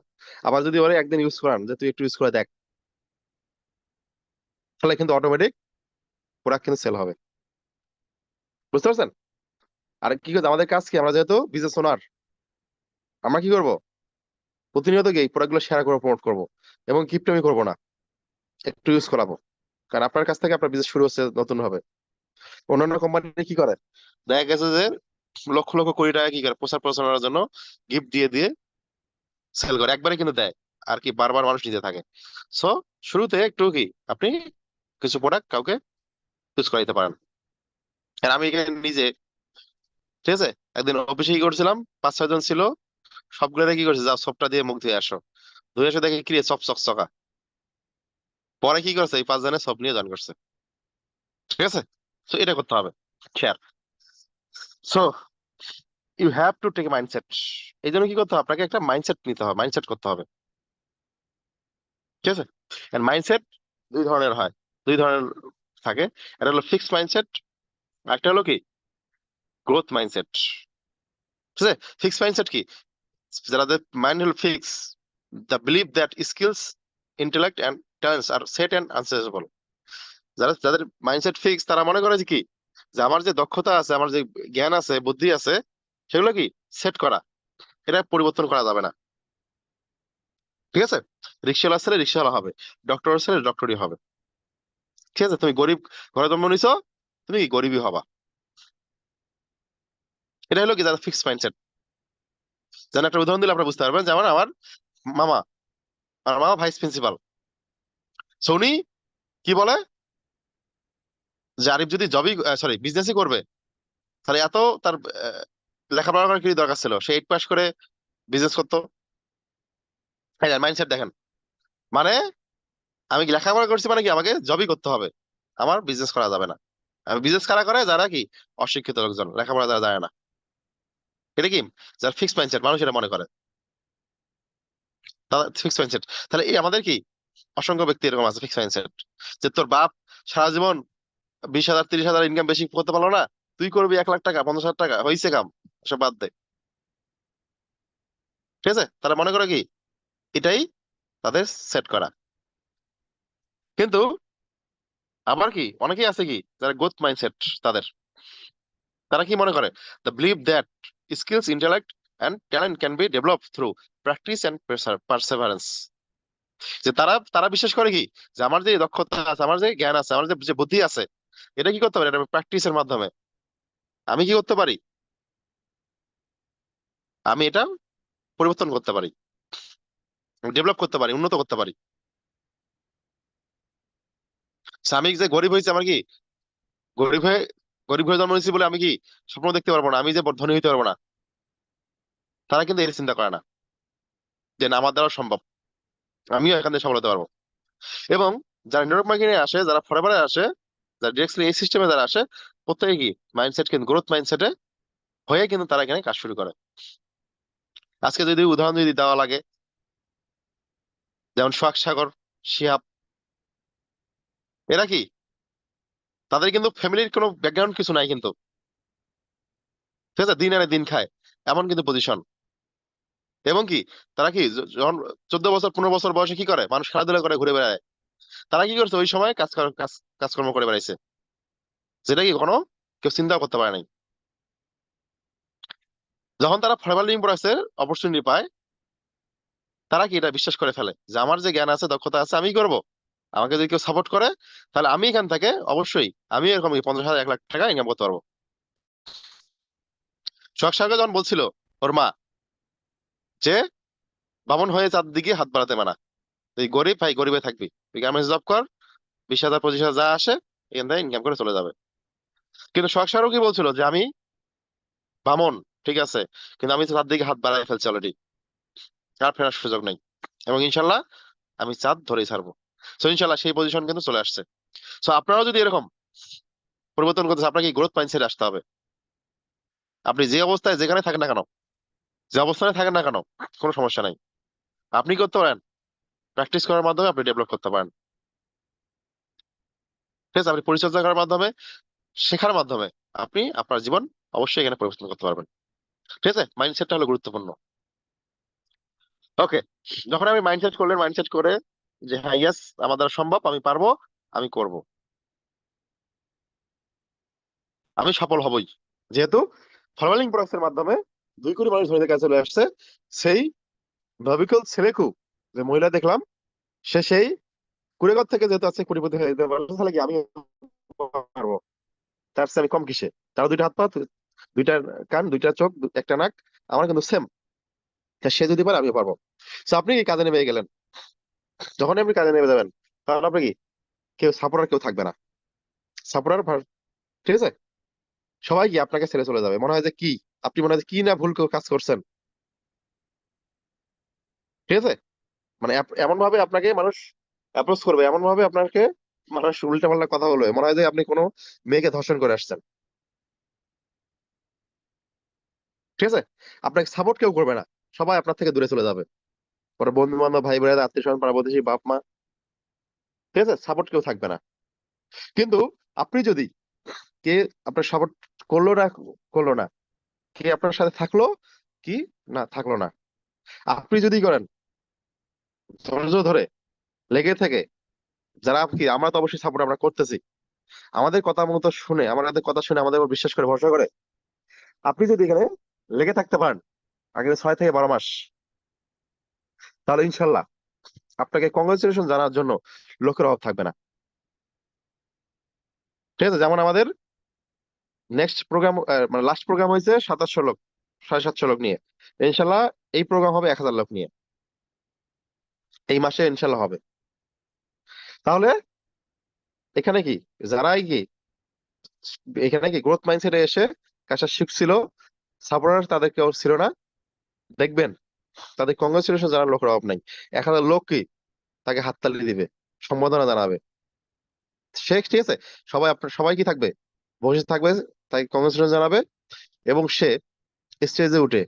আবার যদি ওরা একদিন ইউজ করান যে তুই একটু ইউজ করে দেখ, তাহলে কিন্তু অটোমেটিক প্রোডাক্ট কিন্তু সেল হবে। বুঝতে পারছেন? আর কি করছে আমাদের কাজ কি, আমরা যেহেতু বিজনেস ওনার, আমরা কি করব, প্রতিনিয়ত গিয়ে প্রোডাক্ট গুলো শেয়ার করবো, প্রমোট করবো, এবং কিপটামি করবো না, একটু ইউজ করাবো। কারণ আপনার কাছ থেকে আপনার বিজনেস শুরু হচ্ছে নতুন ভাবে। অন্যান্য কোম্পানি কি করে, দেখা গেছে যে লক্ষ লক্ষ কোটি টাকা কি করে প্রচার প্রচারণার জন্য গিফট দিয়ে দিয়ে সেল করে, একবারে কিন্তু দেয়, আর কি বারবার মানুষ নিতে থাকে। সো শুরুতে একটু কি আপনি কিছু প্রোডাক্ট কাউকে ইউজ করাইতে পারেন। আর আমি এখানে নিজে, ঠিক আছে, একদিন অফিসে কি করছিলাম, 5-6 জন ছিল, সবগুলো কি করছে, যাও সবটা দিয়ে মুখ ধুয়ে আসো, ধুয়ে এসে দেখে কি রে, সব চকচকা। পরে কি করছে, এই 5 জনের সব নিয়ে জয়েন করছে। ঠিক আছে, তো এটা করতে হবে, share. So you have to take mindset. এই জন্য কি করতে হবে, আপনাকে একটা মাইন্ডসেট নিতে হবে, মাইন্ডসেট করতে হবে। ঠিক আছে, মাইন্ডসেট দুই ধরনের হয়, দুই ধরনের থাকে। একটা হলো ফিক্সড মাইন্ডসেট, একটা হলো কি গ্রোথ মাইন্ডসেট। ঠিক আছে, ফিক্সড মাইন্ডসেট কি, যাদের মাইন্ড হলো fix, the believe that skills, intellect and talents are set and unchangeable. যাদের মাইন্ডসেট ফিক্স, তারা মনে করে যে কি, যে আমার যে দক্ষতা আছে, আমার যে জ্ঞান আছে, বুদ্ধি আছে, সেগুলো কি সেট করা, এটা পরিবর্তন করা যাবে না। ঠিক আছে, রিক্সাওয়ালা ছেলে রিক্সাওয়ালা হবে, ডক্টর ছেলে ডক্টরই হবে। ঠিক আছে, তুমি গরিব ঘরে জন্ম নিছো, তুমি কি গরিবই হবা। এটা হলো কি যাদের ফিক্সড মাইন্ডসেট। যেন একটা উদাহরণ দিলে আপনারা বুঝতে পারবেন, যেমন মামা আমার মামা ভাইস প্রিন্সিপাল। সো উনি কি বলে, যে আরিফ যদি জবই, সরি বিজনেসই করবে, তাহলে এত তার লেখাপড়া করার কি দরকার ছিল, সে 8 পাস করে বিজনেস করতো। মাইন্ডসেট দেখেন, মানে আমি কি লেখাপড়া করছি, মানে কি আমাকে জবই করতে হবে, আমার বিজনেস করা যাবে না। আমি বিজনেস কারা করে, যারা কি অশিক্ষিত লোকজন, লেখাপড়া যারা জানে না। এটা কি যার ফিক্সড মাইন্ডসেট, মানুষ এটা মনে করে। Fix mindset. তাহলে এই আমাদের কি অসংখ্য ব্যক্তি এরকম আছে ফিক্স মাইন্ডসেট, যে তোর বাপ সারা জীবন 20,000 30,000 ইনকাম বেশি করতে পারলো না, তুই করবি 1,00,000 টাকা 50,000 টাকা, হয়েছে কাম, সব বাদ দে। ঠিক আছে, তারা মনে করে কি এটাই তাদের সেট করা। কিন্তু আবার কি অনেকেই আছে কি যারা গ্রোথ মাইন্ডসেট, তাদের তারা কি মনে করে, they believe that skills intellect and talent can be develop through practice and perseverance. যে তারা তারা বিশ্বাস করে কি, যে আমার যে দক্ষতা আছে, আমার যে জ্ঞান আছে, আমার যে যে বুদ্ধি আছে, এটা কি করতে পারি, এটা প্র্যাকটিসের মাধ্যমে আমি কি করতে পারি, আমি এটা পরিবর্তন করতে পারি, ডেভেলপ করতে পারি, উন্নত করতে পারি। So, আমি যে গরিব হয়েছি, আমার কি গরিব হয়ে গরিব হয়ে জন্ম নিয়েছি বলে আমি কি স্বপ্ন দেখতে পারবো না, আমি যে ধনী হইতে পারবো না, তারা কিন্তু এর চিন্তা করে না, যে না আমার দ্বারা সম্ভব, আমিও এখান থেকে সফল হতে পারবো। এবং যারা নেটওয়ার্ক মার্কেটিং এ আসে, যারা ফরএভারে আসে, যারা ডিরেক্টলি এই সিস্টেমে যারা আসে, প্রত্যেকে কি মাইন্ডসেট কিন্তু গ্রোথ মাইন্ডসেটে হয়ে কিন্তু তারা এখানে কাজ শুরু করে। আজকে যদি উদাহরণ যদি দেওয়া লাগে, যেমন সোহাগ সাগর, শিহাব, এরা কি, তাদের কিন্তু ফ্যামিলির কোনো ব্যাকগ্রাউন্ড কিছু নাই কিন্তু, ঠিক আছে, দিন আনে দিন খায়, এমন কিন্তু পজিশন। এবং কি তারা কি যখন 14 বছর 15 বছর বয়সে কি করে, মানুষ খেলাধুলা করে ঘুরে বেড়ায়, তারা কি করছে ওই সময় কাজকর্ম করে বেড়াইছে, যেটা কি কোনো কেউ চিন্তা করতে পারে নাই। যখন তারা ফরমাল লিভিং প্রসেসের অপরচুনিটি পায়, তারা কি এটা বিশ্বাস করে ফেলে যে আমার যে জ্ঞান আছে, দক্ষতা আছে, আমি করব, আমাকে যদি কেউ সাপোর্ট করে, তাহলে আমি এখান থেকে অবশ্যই আমি এরকম 50,000 1,00,000 টাকা ইনকাম করতে পারবো। সোহাগ সাগর যখন বলছিল ওর মা, যে বামন হয়ে চার দিকে হাত বাড়াতে মানা, তুই গরিব ভাই গরিবে থাকবি, তুই গার্মেন্টস জব কর, 20,000 25,000 যা আসে এখান থেকে ইনকাম করে চলে যাবে। কিন্তু সোহাগ সাগরও কি বলছিল, যে আমি বামন, ঠিক আছে, কিন্তু আমি তো চার দিকে হাত বাড়াই ফেলছি অলরেডি, আর ফেরার সুযোগ নেই, এবং ইনশাল্লাহ আমি চাঁদ ধরেই ছাড়বো। তো ইনশাল্লাহ সেই পজিশন কিন্তু চলে আসছে। তো আপনারাও যদি এরকম পরিবর্তন করতে চান, আপনাকে গ্রোথ মাইন্ডসেট আসতে হবে। আপনি যে অবস্থায় যেখানে থাকেন না কেন, যে অবস্থানে থাকেন না কেন, কোনো সমস্যা নাই, আপনি করতে পারেন, প্র্যাকটিস করার মাধ্যমে আপনি ডেভেলপ করতে পারেন। ঠিক আছে, আপনি পরিচর্যা করার মাধ্যমে, শেখার মাধ্যমে আপনি আপনার জীবন অবশ্যই এখানে পরিবর্তন করতে পারবেন। ঠিক আছে, মাইন্ডসেটটা হলো গুরুত্বপূর্ণ। ওকে, যখন আমি মাইন্ডসেট করলেন, মাইন্ডসেট করে যে হ্যাঁ ইয়েস আমার দ্বারা সম্ভব, আমি পারবো, আমি করব, আমি সফল হবই, যেহেতু ফরমালিং প্রসেসের মাধ্যমে 2 কোটি মানুষ ধনীদের কাছে চলে আসছে। সেই ভাবিকল ছেলেকু, যে মহিলা দেখলাম, সে সেই কুড়েঘর থেকে যেহেতু আছে কোটিপতি হয়ে যেতে পারলো, তাহলে কি আমি পারবো, তার চেয়ে আমি কম কিসে, তার 2টা হাত পা, 2টা কান, 2টা চোখ, একটা নাক, আমার কিন্তু সেম, সে যদি পারে আমিও পারবো। তো আপনি কি কাজে নেমে গেলেন, যখন আপনি কাজে নেমে যাবেন, তখন আপনি কি কেউ সাপোর্টার কেউ থাকবে না, সাপোর্টার, ঠিক আছে, সবাই কি আপনাকে ছেড়ে চলে যাবে, মনে হয় যে কি আপনি মনে হয় যে কি না ভুল কাজ করছেন। ঠিক আছে, মানে এমন ভাবে আপনাকে মানুষ অ্যাপ্রোচ করবে, এমন ভাবে আপনাকে মানুষ উল্টা পাল্টা কথা বলবে, মনে হয় যে আপনি কোনো মেয়েকে ধর্ষণ করে আসছেন। ঠিক আছে, আপনাকে সাপোর্ট কেউ করবে না, সবাই আপনার থেকে দূরে চলে যাবে, পরে বন্ধু বান্ধব, ভাই বোনেরা, আত্মীয় স্বজন, পাড়া প্রতিবেশী, বাপ মা, ঠিক আছে, সাপোর্ট কেউ থাকবে না। কিন্তু আপনি যদি, কে আপনার সাপোর্ট করলো না, করলো না, কে আপনার সাথে থাকলো কি না থাকলো না, আপনি যদি করেন ধৈর্য ধরে, লেগে থেকে, যারা কি আমরা তো অবশ্যই সাপোর্ট আমরা করতেছি, আমাদের কথা মতো শুনে, আমাদের কথা শুনে আমাদের উপর বিশ্বাস করে ভরসা করে, আপনি যদি এখানে লেগে থাকতে পারেন আগামী 6 থেকে 12 মাস, তাহলে ইনশাল্লাহ আপনাকে কংগ্রেচুলেশন জানার জন্য লোকের অভাব থাকবে না। ঠিক আছে, যেমন আমাদের নেক্সট প্রোগ্রাম, মানে লাস্ট প্রোগ্রাম হয়েছে 2700 লোক, 750 লোক নিয়ে, ইনশাল্লাহ এই প্রোগ্রাম হবে 1,000 লোক নিয়ে, এই মাসে ইনশাল্লাহ হবে। তাহলে এখানে কি, যারাই কি এখানে কি গ্রোথ মাইন্ডসেটে এসে কাজটা শিখছিল, সাপোর্টার তাদের কেউ ছিল না, দেখবেন তাদের কংগ্রেচুলেশন জানার লোকের অভাব নাই। 1,000 লোক কি তাকে হাততালি দিবে, সম্বোধনা জানাবে, সে ঠিক আছে, সবাই আপনার সবাই কি থাকবে, বসে থাকবে, তাকে কংগ্রেচুলেশন জানাবে, এবং সে স্টেজে উঠে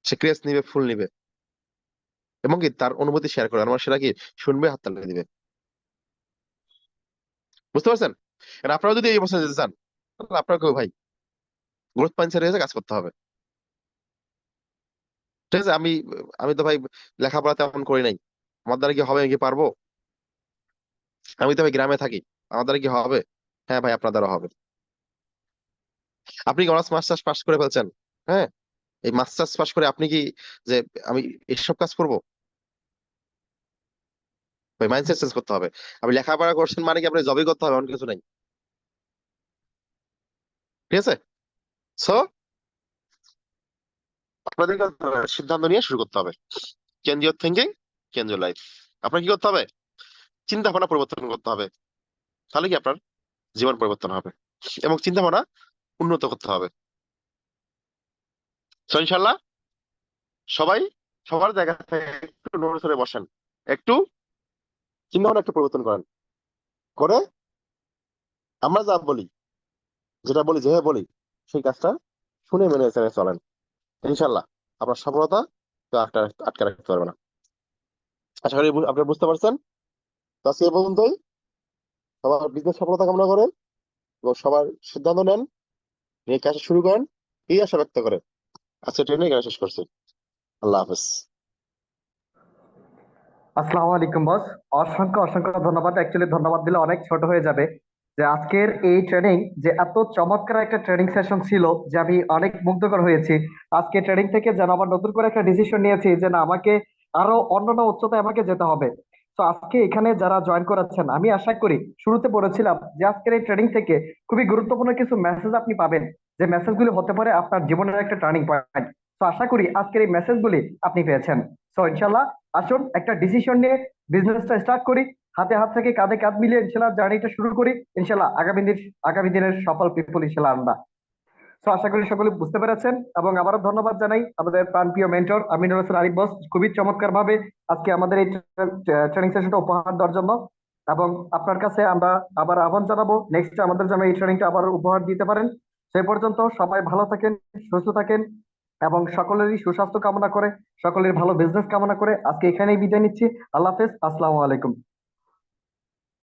সে ক্রেস্ট নিবে, ফুল নিবে, এবং কি তার অনুভূতি শেয়ার করবেন, আমার সেটা কি শুনবে, হাততালি দিবে। বুঝতে পারছেন? আর আপনারা যদি এই অবস্থায় যেতে চান, তাহলে আপনাকে ভাই গ্রোথ মাইন্ডসেট হয়ে কাজ করতে হবে। ঠিক আছে? আমি আমি তো ভাই লেখাপড়া তেমন করি নাই, আমার দ্বারা কি হবে, আমি কি পারবো? আমি তো ভাই গ্রামে থাকি, আমার দ্বারা কি হবে? হ্যাঁ ভাই, আপনার দ্বারা হবে। আপনি কি অনার্স মাস্টার্স পাস করে ফেলছেন? হ্যাঁ, এই মাস্টার্স পাস করে আপনি কি যে আমি এসব কাজ করব? ভাই মাইন্ডসেট চেঞ্জ করতে হবে। আপনি লেখাপড়া করছেন মানে কি আপনি জবই করতে হবে এমন কিছু নাই। ঠিক আছে? সো আপনাদেরকে সিদ্ধান্ত নিয়ে শুরু করতে হবে। Change your thinking, change your life. আপনার কি করতে হবে? চিন্তা ভাবনা পরিবর্তন করতে হবে। তাহলে কি আপনার জীবন পরিবর্তন হবে, এবং চিন্তা ভাবনা উন্নত করতে হবে। তো ইনশাল্লাহ সবাই সবার জায়গা থেকে একটু নড়ে চড়ে বসেন, একটু চিন্তা ভাবনা একটু পরিবর্তন করেন, করে আমরা যা বলি, যেটা বলি, যেভাবে বলি, সেই কাজটা শুনে মেনে চেনে চলেন। ইনশাল্লাহ আপনার সফলতা কেউ আটকে রাখতে পারবে না। আশা করি আপনি বুঝতে পারছেন। তো আজকে এই পর্যন্তই। সবার বিজনেস সফলতা কামনা করেন এবং সবার সিদ্ধান্ত নেন, নিয়ে কাজ শুরু করেন, এই আশা ব্যক্ত করে আজকে ট্রেনে এখানে শেষ করছি। আল্লাহ হাফেজ। আসসালামু আলাইকুম বস। অসংখ্য অসংখ্য ধন্যবাদ। অ্যাকচুয়ালি ধন্যবাদ দিলে অনেক ছোট হয়ে যাবে। যে আজকের এই ট্রেনিং, যে এত চমৎকার একটা ট্রেনিং সেশন ছিল, যে আমি অনেক মুগ্ধকর হয়েছি। আজকে ট্রেনিং থেকে যেন আবার নতুন করে একটা ডিসিশন নিয়েছি যে না, আমাকে আরো অন্যান্য উচ্চতায় আমাকে যেতে হবে। তো আজকে এখানে যারা জয়েন করেছেন, আমি আশা করি, শুরুতে বলেছিলাম যে আজকের এই ট্রেনিং থেকে খুবই গুরুত্বপূর্ণ কিছু মেসেজ আপনি পাবেন, যে মেসেজগুলি হতে পারে আপনার জীবনের একটা টার্নিং পয়েন্ট। তো আশা করি আজকের এই মেসেজগুলি আপনি পেয়েছেন। তো ইনশাল্লাহ আসুন একটা ডিসিশন নিয়ে বিজনেসটা স্টার্ট করি। হাতে হাত থেকে কাঁধে কাঁধ মিলিয়ে ইনশাল্লাহ জার্নিটা শুরু করি। ইনশাল্লাহ আগামী দিনের সফল পিপল ইনশাল্লাহ আমরা। তো আশা করি সকলে বুঝতে পেরেছেন, এবং আবারও ধন্যবাদ জানাই আমাদের প্রাণপ্রিয় মেন্টর আমিনুল হোসেন আরিফ বস, খুবই চমৎকার ভাবে আজকে আমাদের এই ট্রেনিং সেশনটা উপহার দেওয়ার জন্য। এবং আপনার কাছে আমরা আবার আহ্বান জানাবো, নেক্সট আমাদের যেন এই ট্রেনিংটা আবার উপহার দিতে পারেন। সেই পর্যন্ত সবাই ভালো থাকেন, সুস্থ থাকেন, এবং সকলেরই সুস্বাস্থ্য কামনা করে, সকলের ভালো বিজনেস কামনা করে আজকে এখানেই বিদায় নিচ্ছি। আল্লাহ হাফেজ, আসসালামু আলাইকুম।